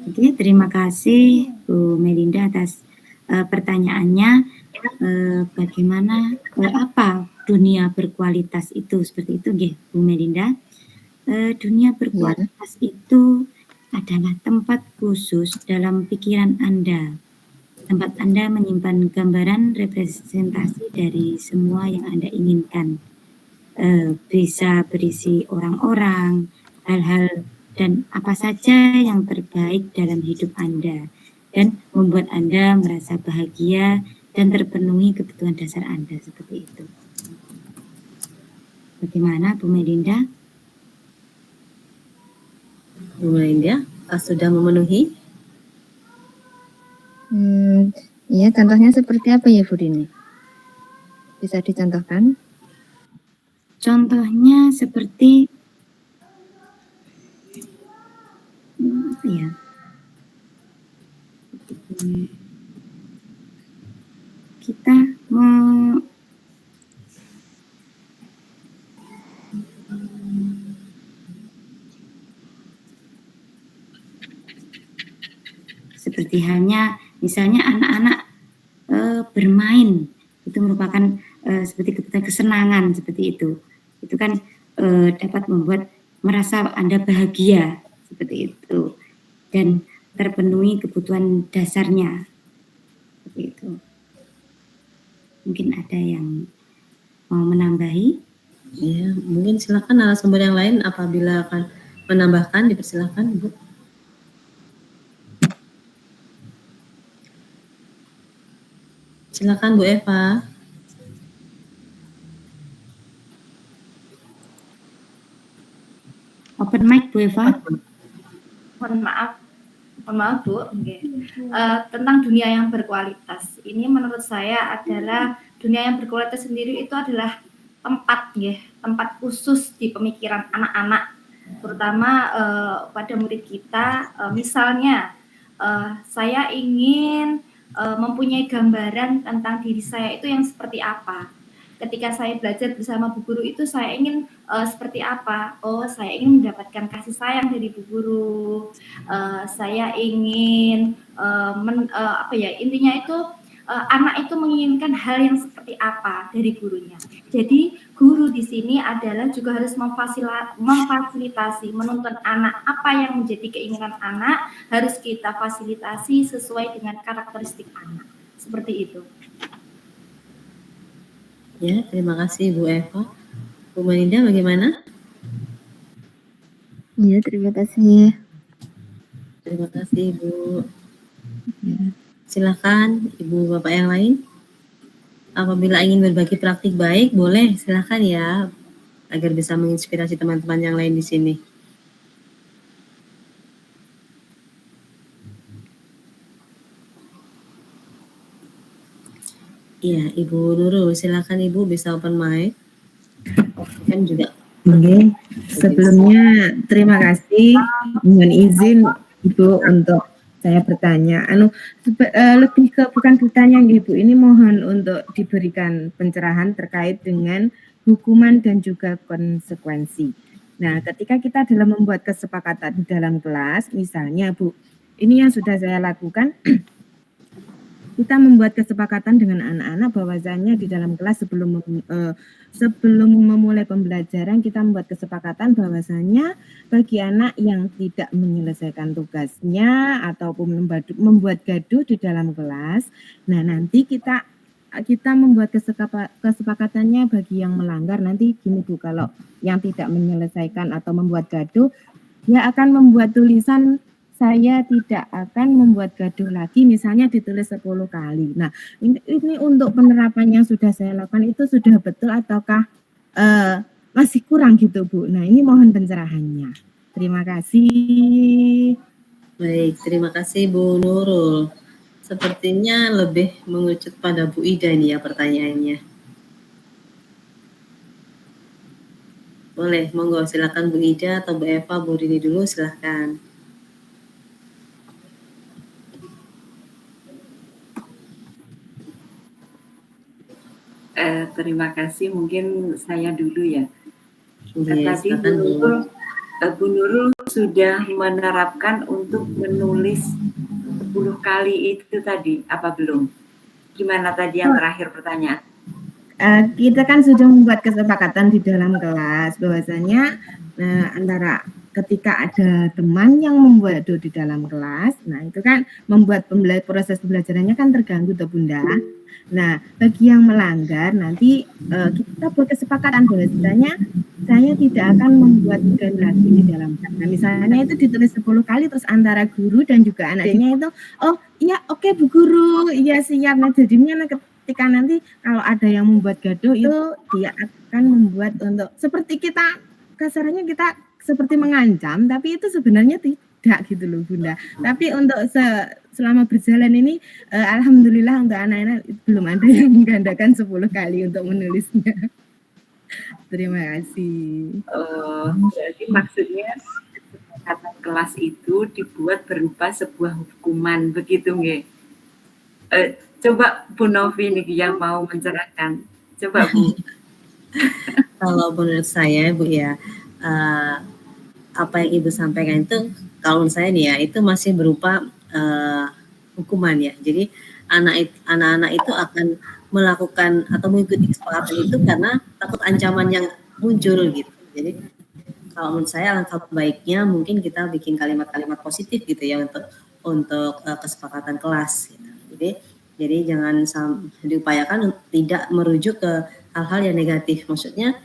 Oke, terima kasih Bu Melinda atas pertanyaannya. Bagaimana apa dunia berkualitas itu, seperti itu nggih Bu Melinda. Dunia berkualitas itu adalah tempat khusus dalam pikiran Anda. Tempat Anda menyimpan gambaran representasi dari semua yang Anda inginkan. Bisa berisi orang-orang, hal-hal dan apa saja yang terbaik dalam hidup Anda dan membuat Anda merasa bahagia dan terpenuhi kebutuhan dasar Anda, seperti itu. Bagaimana Bu Melinda? Bu Melinda, sudah memenuhi? Iya, contohnya seperti apa ya Bu Dini? Bisa dicontohkan? Contohnya seperti ya. Kita mau seperti halnya misalnya anak-anak bermain, itu merupakan seperti kesenangan seperti itu. Itu kan dapat membuat merasa Anda bahagia seperti itu dan terpenuhi kebutuhan dasarnya seperti itu. Mungkin ada yang mau menambahi? Ya, mungkin silakan narasumber yang lain apabila akan menambahkan, dipersilakan Bu. Silakan Bu Eva. Open mic Bu Eva. Mohon maaf Bu. Okay. Tentang dunia yang berkualitas. Ini menurut saya adalah dunia yang berkualitas sendiri itu adalah tempat ya, tempat khusus di pemikiran anak-anak, terutama pada murid kita. Misalnya saya ingin mempunyai gambaran tentang diri saya itu yang seperti apa. Ketika saya belajar bersama Bu Guru itu saya ingin seperti apa? Oh, saya ingin mendapatkan kasih sayang dari Bu Guru. Saya ingin intinya itu anak itu menginginkan hal yang seperti apa dari gurunya. Jadi guru di sini adalah juga harus memfasilitasi, menuntun anak apa yang menjadi keinginan anak harus kita fasilitasi sesuai dengan karakteristik anak. Seperti itu. Ya, terima kasih Bu Eva. Bu Melinda bagaimana? Iya, terima kasih. Terima kasih Bu. Silakan Ibu Bapak yang lain. Apabila ingin berbagi praktik baik, boleh silakan ya, agar bisa menginspirasi teman-teman yang lain di sini. Iya, Ibu Nurul, silakan Ibu bisa open mic. Kan juga. Oke, sebelumnya terima kasih, mohon izin Ibu untuk saya bertanya. Lebih ke bukan bertanya Ibu, ini mohon untuk diberikan pencerahan terkait dengan hukuman dan juga konsekuensi. Nah, ketika kita dalam membuat kesepakatan di dalam kelas, misalnya Bu, ini yang sudah saya lakukan. Kita membuat kesepakatan dengan anak-anak bahwasanya di dalam kelas sebelum memulai pembelajaran kita membuat kesepakatan bahwasanya bagi anak yang tidak menyelesaikan tugasnya ataupun membuat gaduh di dalam kelas, nah nanti kita membuat kesepakatannya bagi yang melanggar nanti gini Bu, kalau yang tidak menyelesaikan atau membuat gaduh dia akan membuat tulisan saya tidak akan membuat gaduh lagi, misalnya ditulis 10 kali. Nah, ini untuk penerapan yang sudah saya lakukan itu sudah betul ataukah masih kurang gitu, Bu? Nah, ini mohon pencerahannya. Terima kasih. Baik, terima kasih Bu Nurul. Sepertinya lebih mengerucut pada Bu Ida ini ya pertanyaannya. Boleh, monggo silakan Bu Ida atau Bu Eva, Bu Rini dulu silakan. Terima kasih, mungkin saya dulu ya. Yes, Tadi Bu Nurul sudah menerapkan untuk menulis 10 kali itu tadi, apa belum? Gimana tadi yang terakhir pertanyaan? Kita kan sudah membuat kesepakatan di dalam kelas bahwasanya antara ketika ada teman yang membuat do di dalam kelas, nah itu kan membuat proses pembelajarannya kan terganggu tuh Bunda. Nah, bagi yang melanggar nanti kita buat kesepakatan bahwasanya saya tidak akan membuat do lagi di dalam kelas. Nah, misalnya itu ditulis 10 kali terus antara guru dan juga anaknya itu, oh iya oke Bu Guru, iya siap. Nah, jadinya ketika nanti kalau ada yang membuat gaduh itu dia akan membuat untuk seperti kita kasarnya kita seperti mengancam, tapi itu sebenarnya tidak gitu loh Bunda. Tapi untuk selama berjalan ini alhamdulillah untuk anak-anak belum ada yang menggandakan 10 kali untuk menulisnya. Terima kasih. Jadi maksudnya kesepakatan kelas itu dibuat berupa sebuah hukuman, begitu nggih? Coba Bu Novi nih yang mau mencerahkan. Coba Bu. Kalau menurut saya Bu ya, apa yang Ibu sampaikan itu kalau menurut saya nih ya itu masih berupa hukuman ya. Jadi anak-anak itu akan melakukan atau mengikuti kesepakatan itu karena takut ancaman yang muncul gitu. Jadi kalau menurut saya alangkah baiknya mungkin kita bikin kalimat-kalimat positif gitu ya untuk kesepakatan kelas. Gitu. Jadi jangan diupayakan tidak merujuk ke hal-hal yang negatif. Maksudnya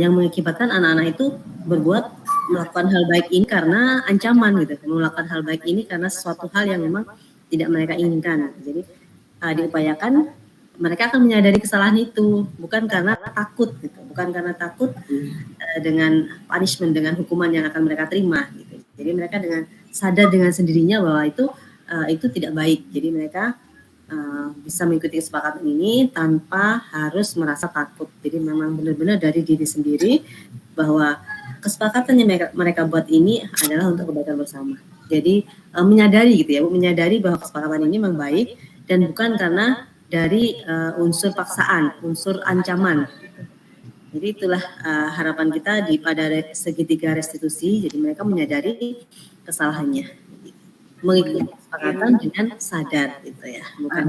yang mengakibatkan anak-anak itu melakukan hal baik ini karena ancaman gitu, melakukan hal baik ini karena sesuatu hal yang memang tidak mereka inginkan. Jadi diupayakan mereka akan menyadari kesalahan itu bukan karena takut gitu, bukan karena takut dengan punishment, dengan hukuman yang akan mereka terima gitu. Jadi mereka dengan sadar dengan sendirinya bahwa itu tidak baik. Jadi mereka bisa mengikuti kesepakatan ini tanpa harus merasa takut. Jadi memang benar-benar dari diri sendiri bahwa kesepakatan yang mereka buat ini adalah untuk kebaikan bersama. Jadi menyadari gitu ya, menyadari bahwa kesepakatan ini memang baik dan bukan karena dari unsur paksaan, unsur ancaman. Jadi itulah harapan kita pada segitiga restitusi. Jadi mereka menyadari kesalahannya, mengikuti kesepakatan dengan sadar gitu ya. Bukan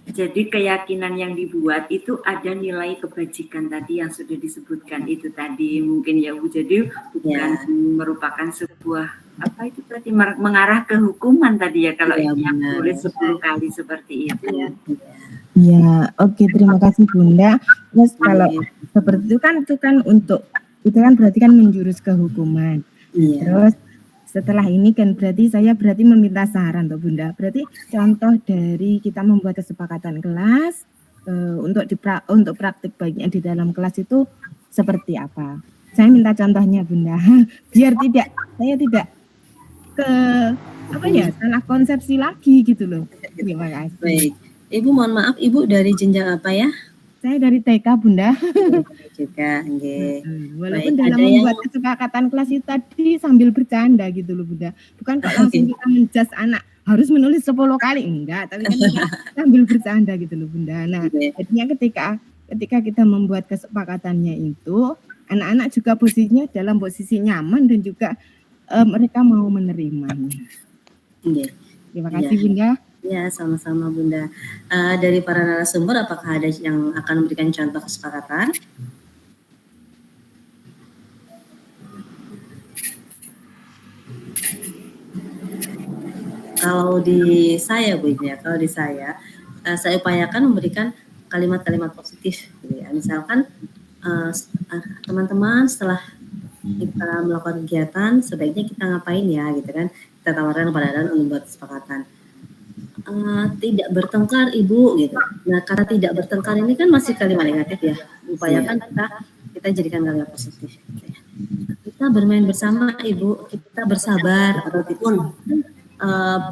jadi keyakinan yang dibuat itu ada nilai kebajikan tadi yang sudah disebutkan itu tadi mungkin ya Bu. Jadi bukan merupakan sebuah apa itu berarti mengarah ke hukuman tadi ya kalau yang tulis 10 kali seperti itu. Ya, oke, terima kasih Bunda. Terus kalau seperti itu kan untuk itu kan berarti kan menjurus ke hukuman. Iya. Terus setelah ini kan berarti meminta saran tuh Bunda. Berarti contoh dari kita membuat kesepakatan kelas untuk praktik baiknya di dalam kelas itu seperti apa? Saya minta contohnya Bunda. Biar saya tidak salah konsepsi lagi gitu loh. Terima kasih. Baik. Ibu mohon maaf, Ibu dari jenjang apa ya? Saya dari TK Bunda. Juga, nggih. Walaupun dalam membuat kesepakatan kelas itu tadi sambil bercanda gitu loh Bunda. Bukan kok langsung kita menjas anak harus menulis 10 kali, enggak. Tapi kan kita sambil bercanda gitu loh Bunda. Nah, jadinya ketika kita membuat kesepakatannya itu, anak-anak juga posisinya dalam posisi nyaman dan juga mereka mau menerimanya. Terima kasih Bunda. Ya, sama-sama Bunda. Dari para narasumber, apakah ada yang akan memberikan contoh kesepakatan? Kalau di saya Bu ya, saya upayakan memberikan kalimat-kalimat positif. Gitu ya. Misalkan teman-teman setelah kita melakukan kegiatan, sebaiknya kita ngapain ya, gitu kan? Kita tawarkan kepada anak untuk membuat kesepakatan. Tidak bertengkar Ibu gitu. Nah, kata tidak bertengkar ini kan masih kalimat negatif ya. Upayakan kita jadikan kalimat positif. Gitu ya. Kita bermain bersama Ibu, kita bersabar ataupun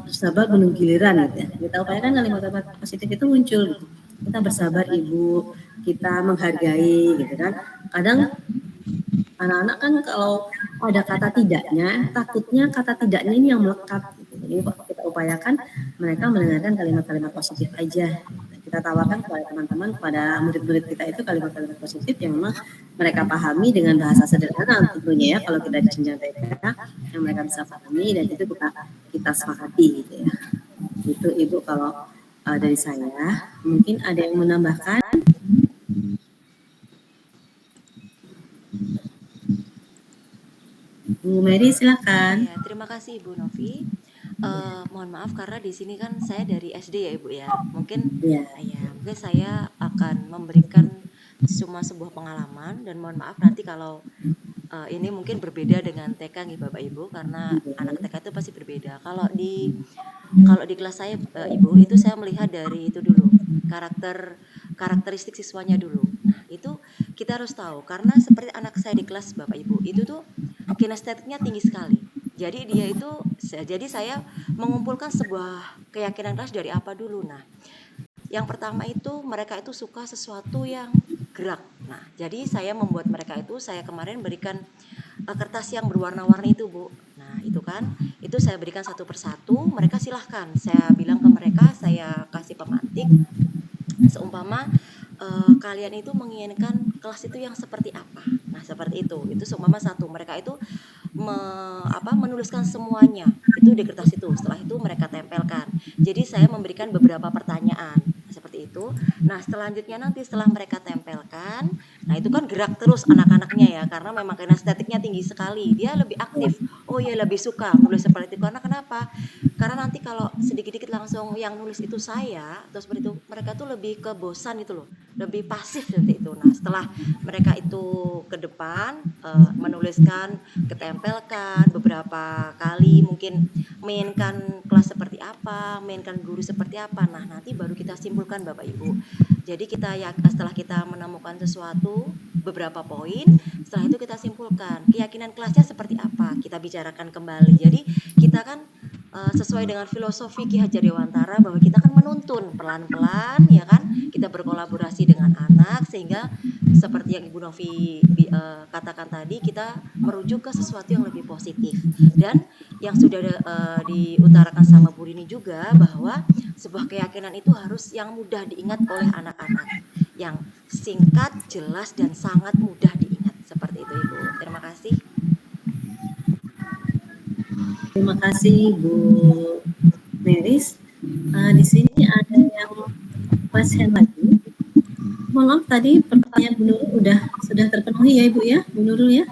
bersabar menunggu giliran gitu ya. Kita upayakan kalimat-kalimat positif itu muncul gitu. Kita bersabar Ibu, kita menghargai gitu kan. Kadang anak-anak kan kalau ada kata tidaknya, takutnya kata tidaknya ini yang melekat gitu. Jadi kita upayakan mereka mendengarkan kalimat-kalimat positif aja. kita tawarkan kepada teman-teman, kepada murid-murid kita itu kalimat-kalimat positif yang memang mereka pahami dengan bahasa sederhana tentunya ya, kalau kita di jenjang TK yang mereka bisa pahami, dan itu kita sepakati gitu ya. Itu Ibu kalau dari saya. Mungkin ada yang menambahkan? Bu Mary silakan. Ya, terima kasih Ibu Novi. Mohon maaf karena di sini kan saya dari SD ya Ibu ya. Mungkin mungkin saya akan memberikan cuma sebuah pengalaman, dan mohon maaf nanti kalau ini mungkin berbeda dengan TK nih Bapak Ibu, karena anak TK itu pasti berbeda. Kalau di kelas saya Ibu, itu saya melihat dari itu dulu, karakteristik siswanya dulu. Nah, itu kita harus tahu, karena seperti anak saya di kelas Bapak Ibu, itu tuh kinestetiknya tinggi sekali. Jadi jadi saya mengumpulkan sebuah keyakinan kelas dari apa dulu. Nah, yang pertama itu mereka itu suka sesuatu yang gerak. Nah, jadi saya membuat mereka itu, saya kemarin berikan kertas yang berwarna-warni itu Bu. Nah, itu kan, itu saya berikan satu persatu, mereka silahkan. Saya bilang ke mereka, saya kasih pemantik, seumpama kalian itu menginginkan kelas itu yang seperti apa. Nah, seperti itu seumpama satu, mereka itu menuliskan semuanya itu di kertas itu. Setelah itu mereka tempelkan. Jadi saya memberikan beberapa pertanyaan seperti itu. Nah, selanjutnya nanti setelah mereka tempelkan, nah itu kan gerak terus anak-anaknya ya, karena memang kinestetiknya tinggi sekali, dia lebih aktif. Oh ya, lebih suka nulis seperti itu. Karena kenapa? Karena nanti kalau sedikit-sedikit langsung yang nulis itu saya atau seperti itu, mereka tuh lebih ke bosan itu loh, lebih pasif seperti itu. Nah, setelah mereka itu ke depan menuliskan, ketempelkan beberapa kali, mungkin mainkan kelas seperti apa, mainkan guru seperti apa. Nah, nanti baru kita simpulkan Bapak Ibu. Jadi setelah kita menemukan sesuatu, beberapa poin, setelah itu kita simpulkan keyakinan kelasnya seperti apa, kita bicarakan kembali. Jadi kita kan sesuai dengan filosofi Ki Hajar Dewantara, bahwa kita kan menuntun pelan-pelan ya kan, kita berkolaborasi dengan anak, sehingga seperti yang Ibu Novi katakan tadi, kita merujuk ke sesuatu yang lebih positif. Dan yang sudah diutarakan sama Bu Rini juga, bahwa sebuah keyakinan itu harus yang mudah diingat oleh anak-anak, yang singkat, jelas, dan sangat mudah diingat. Seperti itu Ibu. Terima kasih. Terima kasih Bu Meris. Di sini ada yang pasien lagi. Mohon maaf, tadi pertanyaan Bu Nurul sudah terpenuhi ya Ibu ya, Bu Nurul ya.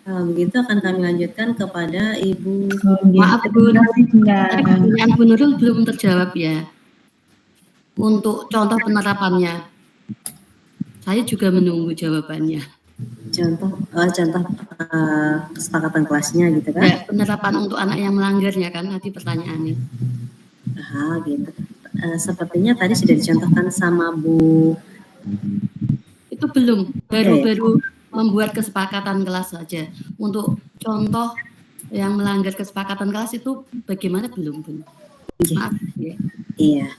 Kalau begitu akan kami lanjutkan kepada Ibu. Maaf Bu, pertanyaan Bu Nurul belum terjawab ya. Untuk contoh penerapannya, saya juga menunggu jawabannya. Contoh kesepakatan kelasnya gitu kan? Ya, penerapan untuk anak yang melanggarnya kan tadi pertanyaannya. Gitu. Sepertinya tadi sudah dicontohkan sama Bu. Itu belum, baru membuat kesepakatan kelas saja. Untuk contoh yang melanggar kesepakatan kelas itu bagaimana belum Bu? Maaf ya. Iya,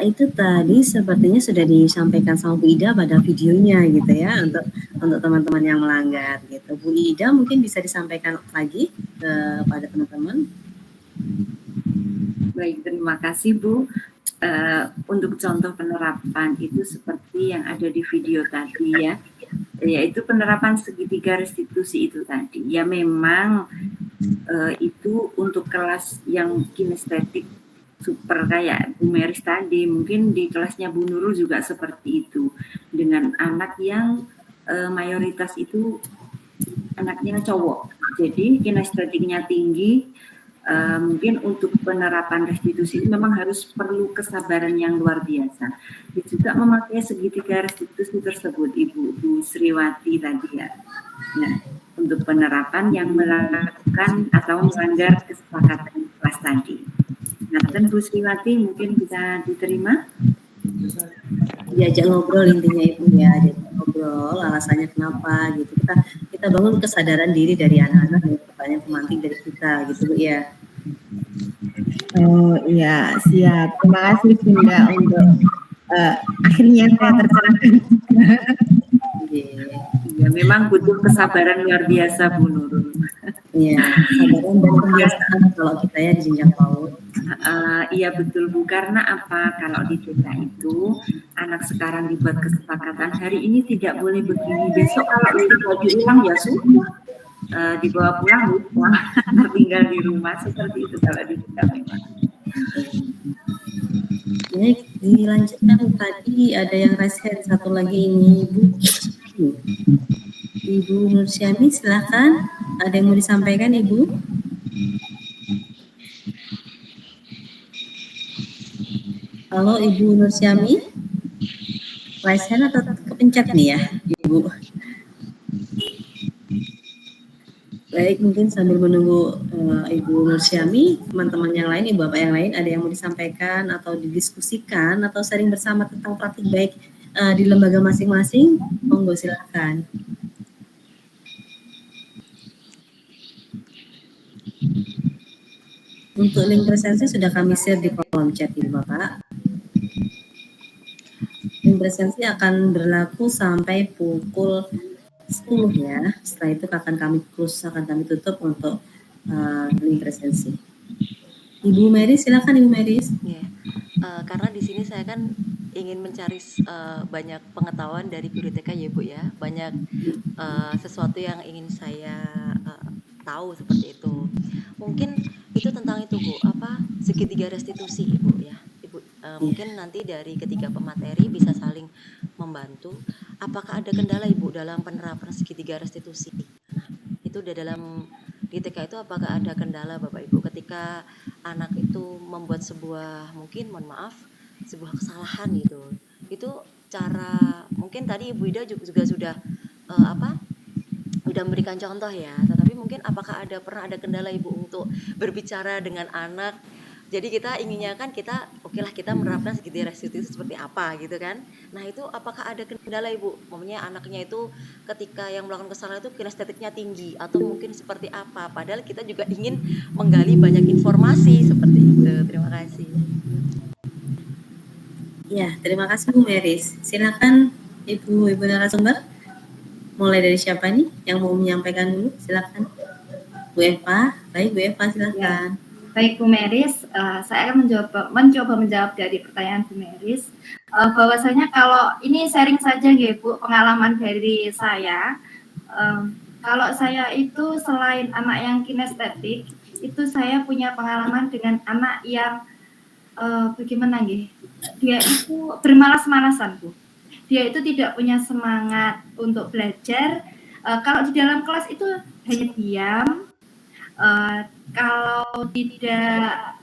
itu tadi sepertinya sudah disampaikan sama Bu Ida pada videonya gitu ya, untuk teman-teman yang melanggar gitu. Bu Ida mungkin bisa disampaikan lagi kepada teman-teman. Baik, terima kasih Bu. Untuk contoh penerapan itu seperti yang ada di video tadi ya, yaitu penerapan segitiga restitusi itu tadi. Ya memang itu untuk kelas yang kinestetik super kayak Bu Meris tadi, mungkin di kelasnya Bu Nurul juga seperti itu, dengan anak yang mayoritas itu anaknya cowok, jadi kinestetiknya tinggi. Mungkin untuk penerapan restitusi memang harus perlu kesabaran yang luar biasa. Dia juga memakai segitiga restitusi tersebut, Ibu Sriwati tadi ya. Nah, untuk penerapan yang melakukan atau melanggar kesepakatan kelas tadi. Nah, dan Bu Sriwati mungkin bisa diterima? Diajak ngobrol intinya Ibu ya, diajak ngobrol alasannya kenapa gitu. Kita bangun kesadaran diri dari anak-anak dengan pertanyaan pemantik dari kita gitu Bu ya. Oh iya, siap. Terima kasih Bunda untuk akhirnya saya tercerahkan. Iya, memang butuh kesabaran luar biasa Bu Nurul. Iya, kesabaran dan kebiasaan kalau kita ya di jenjang PAUD. Iya betul Bu, karena apa? Kalau di TK itu anak sekarang dibuat kesepakatan hari ini tidak boleh begini, besok kalau itu baju hilang ya sudah dibawa pulang lupa, tertinggal di rumah, seperti itu kalau di TK memang. Baik, dilanjutkan tadi ada yang raise hand satu lagi ini Ibu Nursyami, silakan. Ada yang mau disampaikan Ibu? Halo Ibu Nursyami, raise hand atau kepencet nih ya Ibu? Baik, mungkin sambil menunggu Ibu Nursyami, teman-teman yang lain, Ibu Bapak yang lain, ada yang mau disampaikan atau didiskusikan atau sharing bersama tentang praktik baik di lembaga masing-masing, monggo silakan. Untuk link presensi sudah kami share di kolom chat Ibu Bapak. Link presensi akan berlaku sampai pukul 10 ya. Setelah itu akan kami tutup untuk link presensi. Ibu Meris, silakan Ibu Meris. Yeah. Karena di sini saya kan ingin mencari banyak pengetahuan dari guru TK ya Bu ya, banyak sesuatu yang ingin saya tahu seperti itu. Mungkin itu tentang itu Bu, apa segitiga restitusi Ibu ya. Ibu mungkin nanti dari ketiga pemateri bisa saling membantu. Apakah ada kendala Ibu dalam penerapan segitiga restitusi? Nah, itu udah dalam di TK itu apakah ada kendala Bapak Ibu ketika anak itu membuat sebuah mungkin mohon maaf sebuah kesalahan gitu. Itu cara mungkin tadi Ibu Ida juga sudah sudah memberikan contoh ya. Tetapi mungkin apakah pernah ada kendala Ibu untuk berbicara dengan anak? Jadi kita inginnya kan kita kita menerapkan segitiga restitusi seperti apa gitu kan. Nah itu apakah ada kendala Ibu? Maksudnya anaknya itu ketika yang melakukan kesalahan itu kinestetiknya tinggi atau mungkin seperti apa? Padahal kita juga ingin menggali banyak informasi seperti itu. Terima kasih. Ya, terima kasih Bu Meris. Silakan Ibu narasumber. Mulai dari siapa nih yang mau menyampaikan dulu? Silakan. Bu Eva. Baik Bu Eva, silakan. Ya. Baik Bu Meris, saya akan mencoba menjawab dari pertanyaan Bu Meris. Bahwasanya kalau ini sharing saja ya Bu, pengalaman dari saya. Kalau saya itu selain anak yang kinestetik, itu saya punya pengalaman dengan anak yang bagaimana nggih? Dia itu bermalas-malasan Bu. Dia itu tidak punya semangat untuk belajar. Kalau di dalam kelas itu hanya diam. Kalau tidak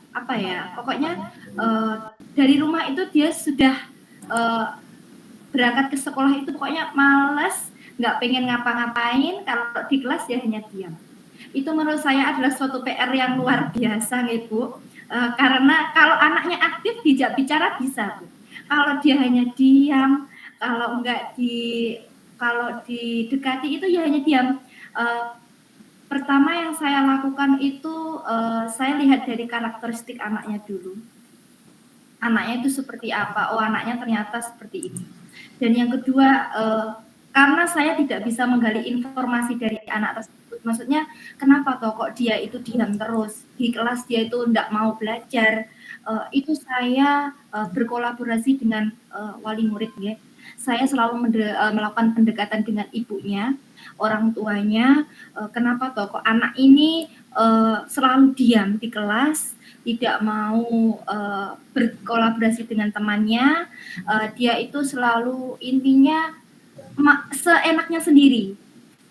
pokoknya dari rumah itu dia sudah berangkat ke sekolah itu pokoknya malas, nggak pengen ngapa-ngapain. Kalau di kelas dia hanya diam. Itu menurut saya adalah suatu PR yang luar biasa Ibu. Karena kalau anaknya aktif diajak bicara bisa Bu. Kalau dia hanya diam, kalau didekati itu ya hanya diam. Pertama yang saya lakukan itu saya lihat dari karakteristik anaknya dulu. Anaknya itu seperti apa? Oh, anaknya ternyata seperti ini. Dan yang kedua, karena saya tidak bisa menggali informasi dari anak tersebut. Maksudnya, kenapa kok dia itu diam terus? Di kelas dia itu tidak mau belajar. Itu saya berkolaborasi dengan wali murid ya. Saya selalu melakukan pendekatan dengan ibunya, orang tuanya. Kenapa kok anak ini selalu diam di kelas, tidak mau berkolaborasi dengan temannya. Dia itu selalu intinya seenaknya sendiri.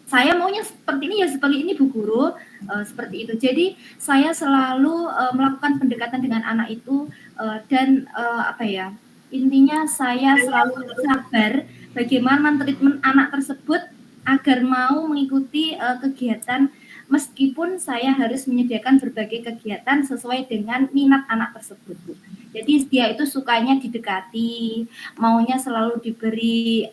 Saya maunya seperti ini ya seperti ini Bu Guru, seperti itu. Jadi saya selalu melakukan pendekatan dengan anak itu dan intinya saya selalu sabar bagaimana mentreatment anak tersebut agar mau mengikuti kegiatan meskipun saya harus menyediakan berbagai kegiatan sesuai dengan minat anak tersebut Bu. Jadi dia itu sukanya didekati, maunya selalu diberi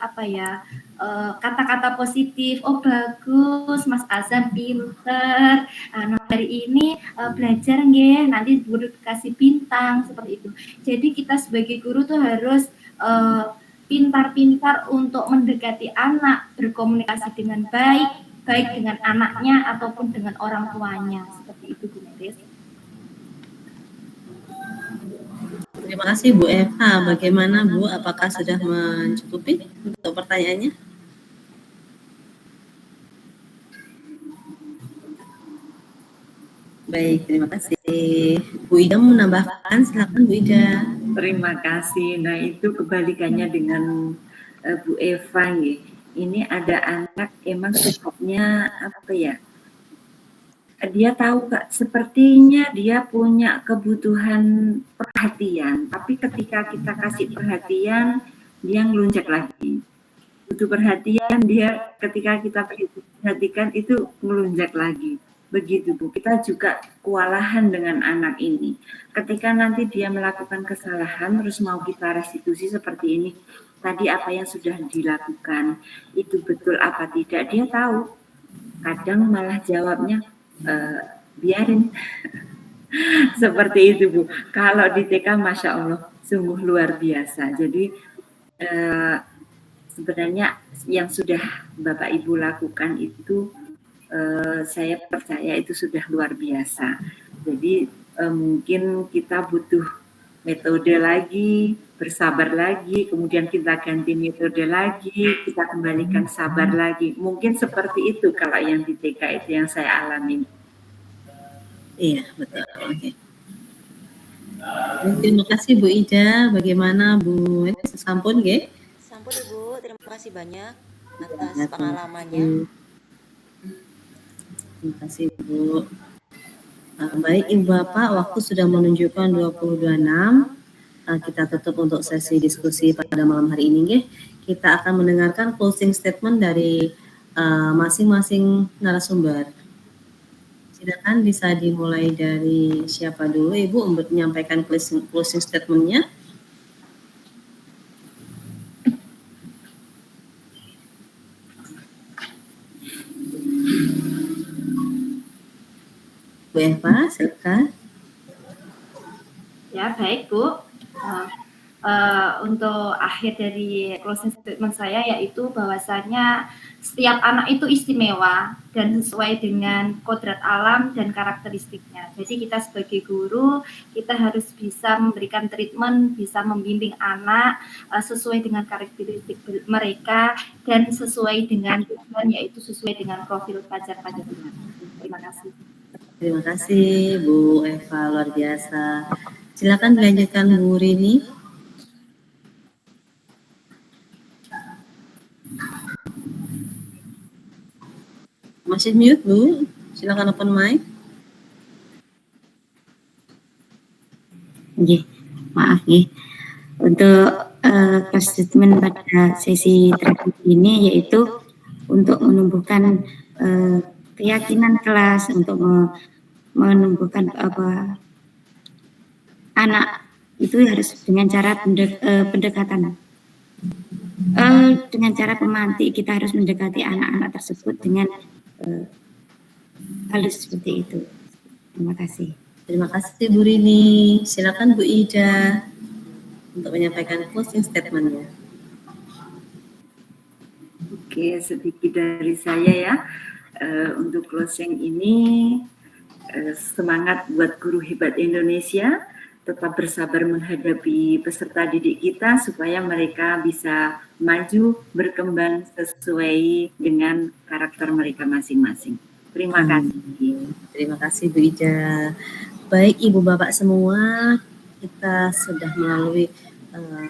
kata-kata positif. Oh bagus, Mas Azam pinter. Nah, hari ini belajar nggih, nanti guru kasih bintang seperti itu. Jadi kita sebagai guru tuh harus pintar-pintar untuk mendekati anak, berkomunikasi dengan baik dengan anaknya ataupun dengan orang tuanya seperti itu Bu Meris. Terima kasih Bu Eva. Bagaimana Bu? Apakah sudah mencukupi untuk pertanyaannya? Baik, terima kasih. Bu Ida menambahkan, silakan Bu Ida. Terima kasih. Nah, itu kebalikannya dengan Bu Eva ya. Ini ada anak emang sifatnya apa ya? Dia tahu Kak, sepertinya dia punya kebutuhan perhatian, tapi ketika kita kasih perhatian, dia ngelunjak lagi. Butuh perhatian, dia ketika kita perhatikan itu ngelunjak lagi. Begitu Bu, kita juga kewalahan dengan anak ini. Ketika nanti dia melakukan kesalahan, terus mau kita restitusi seperti ini, tadi apa yang sudah dilakukan, itu betul apa tidak, dia tahu. Kadang malah jawabnya, biarin. Seperti itu Bu. Kalau di TK Masya Allah sungguh luar biasa. Jadi sebenarnya yang sudah Bapak Ibu lakukan itu saya percaya itu sudah luar biasa. Jadi mungkin kita butuh metode lagi, bersabar lagi, kemudian kita ganti metode lagi, kita kembalikan sabar lagi. Mungkin seperti itu kalau yang di TK itu yang saya alami. Iya, betul. Oke. Terima kasih Bu Ida. Bagaimana Bu? Sampun nggih? Sampun Ibu, terima kasih banyak atas pengalamannya. Terima kasih Bu. Baik Ibu Bapak, waktu sudah menunjukkan 20.26. Kita tutup untuk sesi diskusi pada malam hari ini nggih. Kita akan mendengarkan closing statement dari masing-masing narasumber. Silakan bisa dimulai dari siapa dulu Ibu untuk menyampaikan closing statement-nya. Bu Eva, silakan. Ya, baik Bu. Untuk akhir dari closing statement saya yaitu bahwasanya setiap anak itu istimewa dan sesuai dengan kodrat alam dan karakteristiknya. Jadi kita sebagai guru, kita harus bisa memberikan treatment, bisa membimbing anak sesuai dengan karakteristik mereka dan sesuai dengan tujuan, yaitu sesuai dengan profil pelajar-pelajarnya. Terima kasih. Terima kasih Bu Eva, luar biasa. Silakan dilanjutkan Bu Rini. Masih mute Bu, silakan open mic. Nggih, maaf nggih. Untuk statement pada sesi terakhir ini yaitu untuk menumbuhkan keyakinan kelas, untuk menumbuhkan anak itu harus dengan cara pendekatan. Dengan cara pemantik kita harus mendekati anak-anak tersebut dengan halus seperti itu. Terima kasih. Terima kasih Bu Rini. Silakan Bu Ida untuk menyampaikan closing statement-nya. Oke, sedikit dari saya ya. Untuk closing ini, semangat buat guru hebat Indonesia, tetap bersabar menghadapi peserta didik kita supaya mereka bisa maju, berkembang sesuai dengan karakter mereka masing-masing. Terima kasih. Terima kasih Bu Ida. Baik Ibu Bapak semua, kita sudah melalui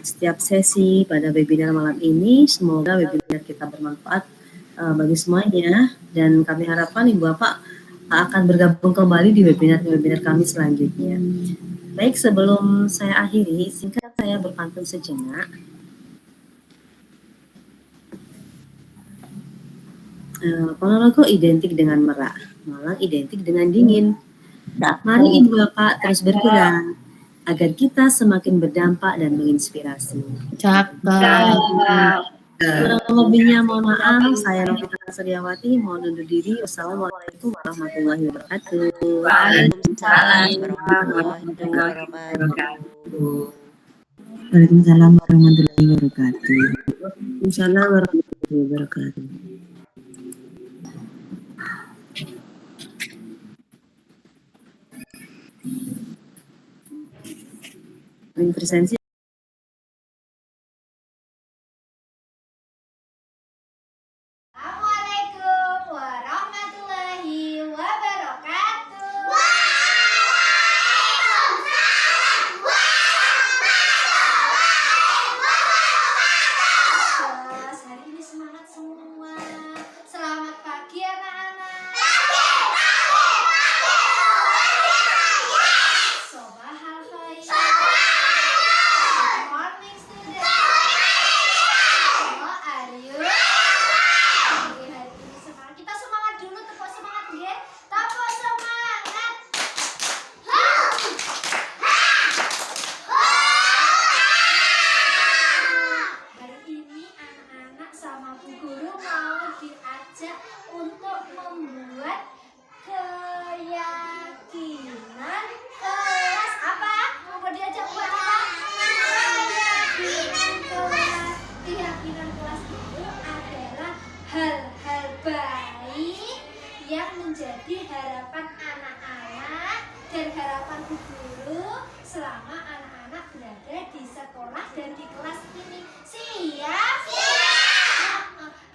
setiap sesi pada webinar malam ini. Semoga webinar kita bermanfaat bagi semuanya, dan kami harapkan Ibu Bapak akan bergabung kembali di webinar-webinar kami selanjutnya. Baik, sebelum saya akhiri, singkat saya berpantun sejenak. Ponorogo identik dengan merak, Malang identik dengan dingin. Mari Ibu Bapak terus bergerak agar kita semakin berdampak dan menginspirasi. Cakep. Kurang lebihnya mohon maaf, saya Novita Suryawati mohon undur diri. Wassalamualaikum warahmatullahi wabarakatuh. Waalaikumsalam warahmatullahi wabarakatuh. Waalaikumsalam warahmatullahi wabarakatuh. Waalaikumsalam warahmatullahi wabarakatuh. Ring presensi. Assalamualaikum warahmatullahi wabarakatuh. Terus hari ini semangat semua. Selamat pagi anak-anak. Sobahal khair. Good morning student. How are you? Oke, hari ini semangat. Kita semangat dulu, tepuk semangat ya. Tepuk semangat. Hari ini anak-anak sama Bu Guru mau diajak untuk membuat keyakinan kelas. Apa? Mau diajak buat apa? Keyakinan kelas. Keyakinan kelas itu adalah hal-hal baik yang menjadi harapan anak-anak dan harapan Bu Guru selama anak-anak berada di sekolah dan di kelas ini. Siap? Siap!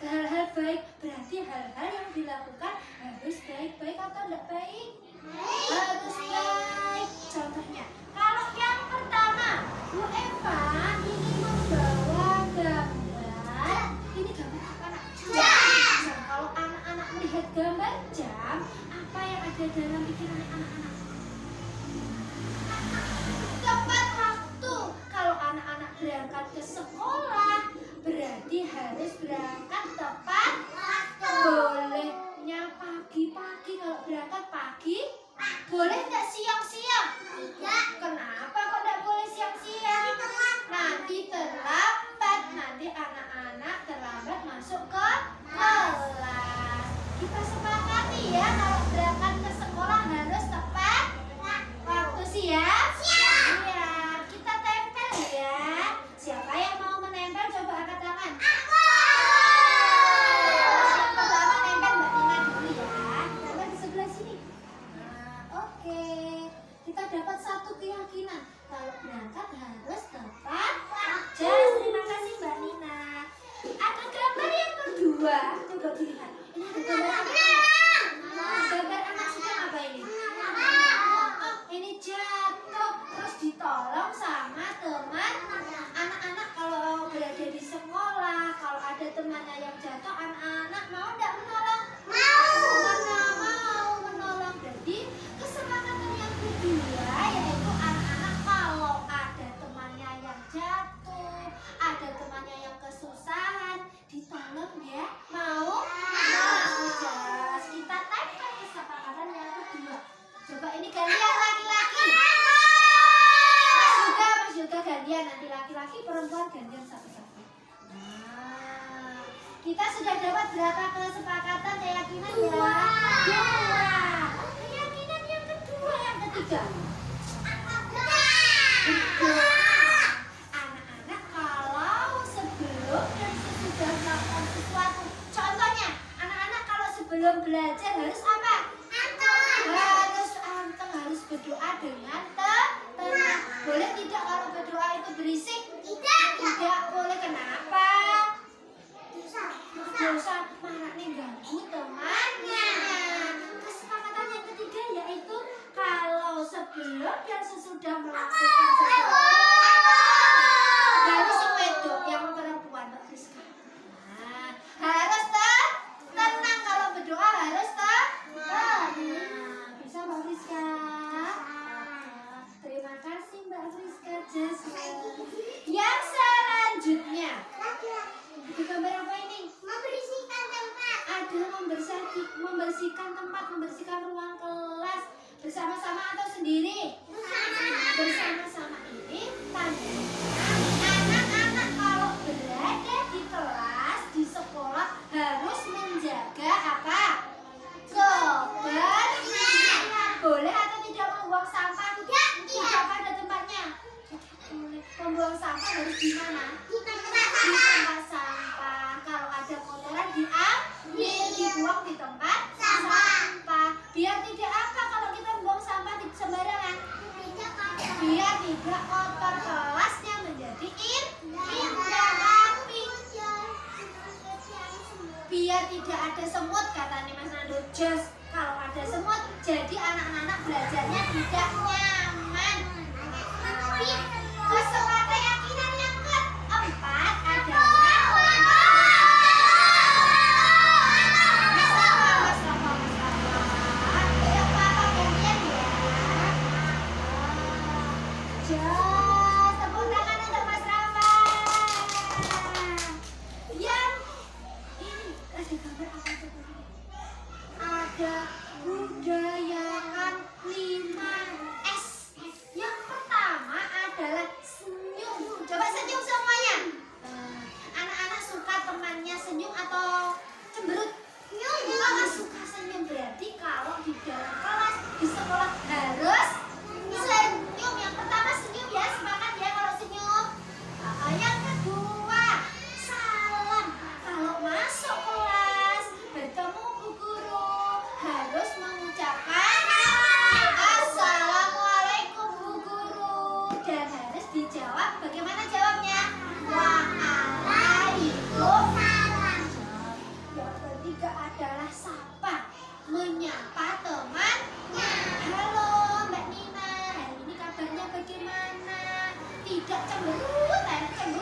Hal-hal baik berarti hal-hal yang dilakukan harus baik-baik atau tidak baik? Harus baik. Contohnya, kalau yang pertama, Bu Eva ini membawa gambar. Ini gambar apa, Nak? Jam. Kalau anak-anak melihat gambar jam, apa yang ada dalam pikiran anak-anak? Tepat waktu. Kalau anak-anak berangkat ke sekolah, berarti harus berangkat tepat waktu. Bolehnya pagi-pagi. Kalau berangkat pagi, boleh nggak siang-siang? Tidak. Kenapa kok nggak boleh siang-siang? Nanti terlambat. Nanti anak-anak terlambat masuk ke kelas. Kita sepakati ya, kalau berangkat ke sekolah harus tepat waktu. Siap? Siap. Iya, kita tempel ya. Siapa yang mau menempel coba angkat tangan. Aku. Yang pertama nempel Mbak Nina dulu ya. Nempel di sebelah sini. Nah, oke. Kita dapat satu keyakinan. Kalau berangkat harus tepat waktu. Terima kasih Mbak Nina. Ada gambar yang kedua. Coba dilihat. Ini ada gambar apa? Gambar anak sedang apa ini? Oh, ini jatuh terus ditolong sama teman. Anak-anak kalau berada di sekolah, kalau ada temannya yang jatuh, anak-anak mau nggak menolong? Mau menolong. Jadi kesepakatan yang kedua yaitu anak-anak kalau ada temannya yang jatuh, ada temannya yang kesusahan, ditolong ya. Mau? Jelas. Kita tempel kesepakatan yang kedua. Coba ini gantian laki-laki. Mas juga gantian, nanti laki-laki perempuan gantian satu-satu. Nah, kita sudah dapat berapa kesepakatan keyakinan ya? Dua. Keyakinan yang kedua, yang ketiga. Anak-anak kalau sebelum dan sesudah melakukan sesuatu, contohnya anak-anak kalau sebelum belajar harus apa? Harus anteng, harus berdoa dengan tenang. Boleh tidak kalau berdoa itu berisik? Tidak boleh. Kenapa? Dosa, malah nih ganggu temannya. Kesepakatan yang ketiga yaitu kalau sebelum dan sesudah melakukan sesuatu, dari si wedok yang perempuan Mbak Friska. Nah, harus tenang kalau berdoa harus tenang. Bisa Mbak Friska? Terima kasih Mbak Friska Jasmine. Yang selanjutnya, di gambar apa ini? Membersihkan tempat. Ada membersihkan tempat, membersihkan ruang kelas. Bersama-sama atau sendiri? Bersama-sama ini tandanya anak-anak kalau berada di kelas, di sekolah harus menjaga apa? Kebersihan. Boleh atau tidak membuang sampah? Tidak pada tempatnya. Membuang sampah harus di mana? Di tempat sampah. Kalau ada kotoran diambil, dibuang di tempat sampah. Biar tidak apa kalau kita membuang sampah di sembarangan? Biar tidak kotor, kelasnya menjadi indah rapi. Biar tidak ada semut, kata nih Mas Nando. Just kalau ada semut, jadi anak-anak belajarnya tidak nyaman. Sesuai keyakinan yang keempat adalah tepuk tangan untuk Mas Rafa. Yang ini ada gambar apa tuh? Ada budayakan 5S. Yang pertama adalah senyum. Coba senyum semuanya. Anak-anak suka temannya senyum atau cemberut? Kalau suka senyum berarti kalau di dalam kelas, di sekolah harus senyum. Yang pertama senyum ya, semangat ya kalau senyum. Yang kedua, salam. Kalau masuk kelas, bertemu Bu Guru, harus mengucapkan Assalamualaikum Bu Guru. Dan harus dijawab, bagaimana jawabnya? Waalaikumsalam. Yang ketiga adalah sapa, menyapa temannya. Halo Mbak Nina, hari ini kabarnya bagaimana? Tidak cemberut,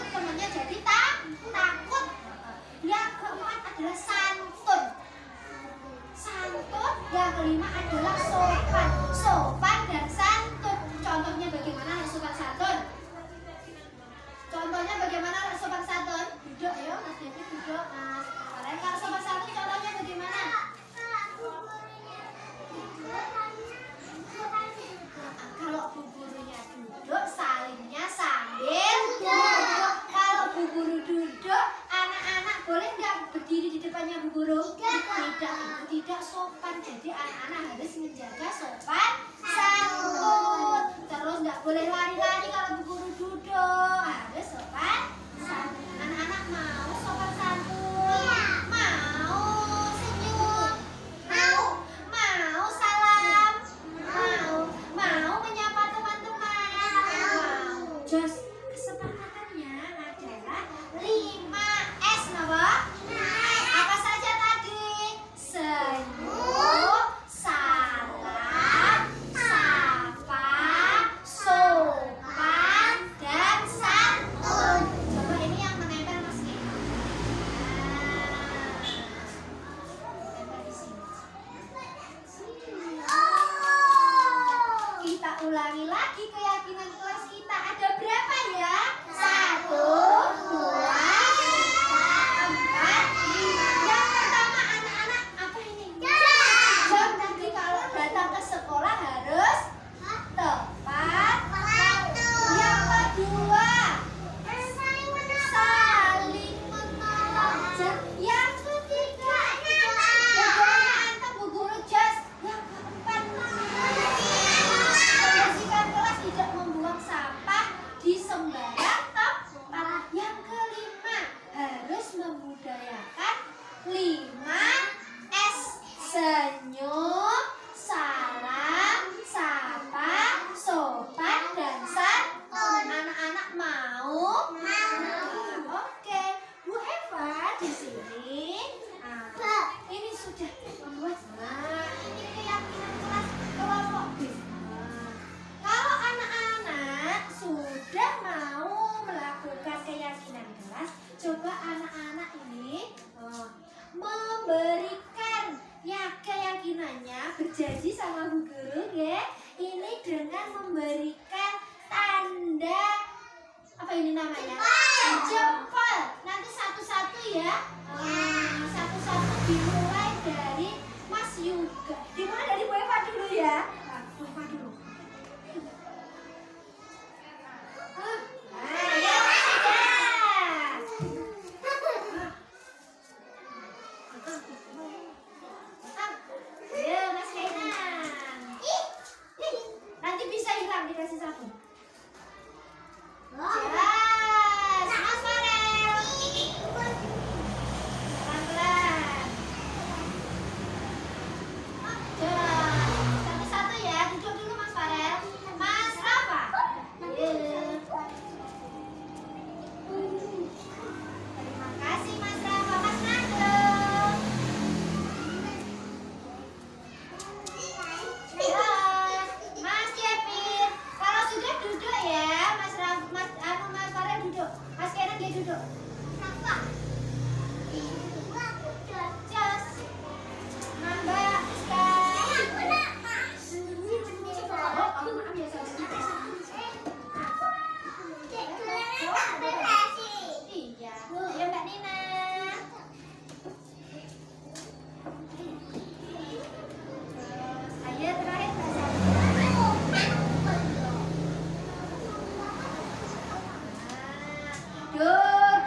temannya jadi takut. Yang keempat adalah santun. Yang kelima adalah sopan dan santun. Contohnya bagaimana harus sopan santun? Contohnya bagaimana harus sopan santun? Duduk ya, Mas Devi duduk. Mas, kalian kalau sopan santun contohnya bagaimana? Kalau Bu Gurunya duduk, salingnya sambil duduk. Kalau Bu Guru duduk, anak-anak boleh nggak berdiri di depannya Bu Guru? Tidak, itu tidak sopan. Jadi anak-anak harus menjaga sopan santun. Terus nggak boleh lari-lari kalau Bu Guru duduk. Harus sopan santun. Anak-anak mau sopan santun? Mau senyum? Mau salam? Mau menyapa teman-teman? Mau. Just kesepakatannya adalah 5S, Napa? Apa saja tadi? Senyum, salam, sapa, sopan, dan santun. Coba ini yang menempel Mas Ki. Tempel di sini. Kita ulangi lagi keyakinan kelas kita. Ada berapa ya? 1, 2, 3, 4, 5. Yang pertama anak-anak apa ini? Jam. Nanti kalau datang ke sekolah harus tepat waktu. Yang kedua saling menolong. Yang ketiga bagaimana antar Bu Guru just. Yang keempat membersihkan kelas, tidak membuang sampah di sembarang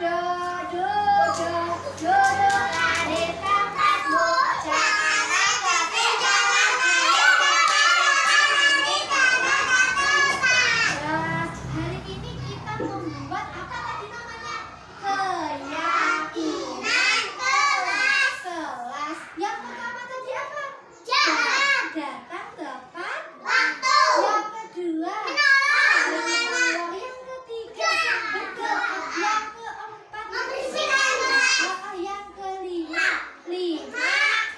duduklah di tempatmu, jangan ketinggalan hari ini kita membuat apa tadi namanya? Keyakinan kelas. Yang pertama tadi apa? Jangan datang tepat waktu. Yang kedua menolong. Yang ketiga berdoa. Yang keempat yang kelima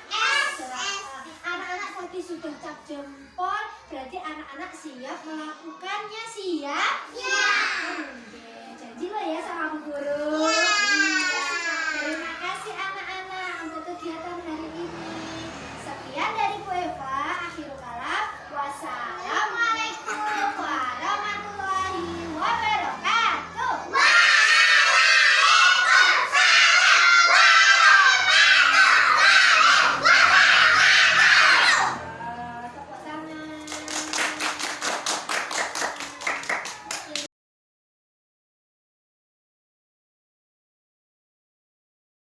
S. Anak-anak tadi sudah cap jempol, berarti anak-anak siap melakukannya. Siap? Janji lo ya sama Bu Guru.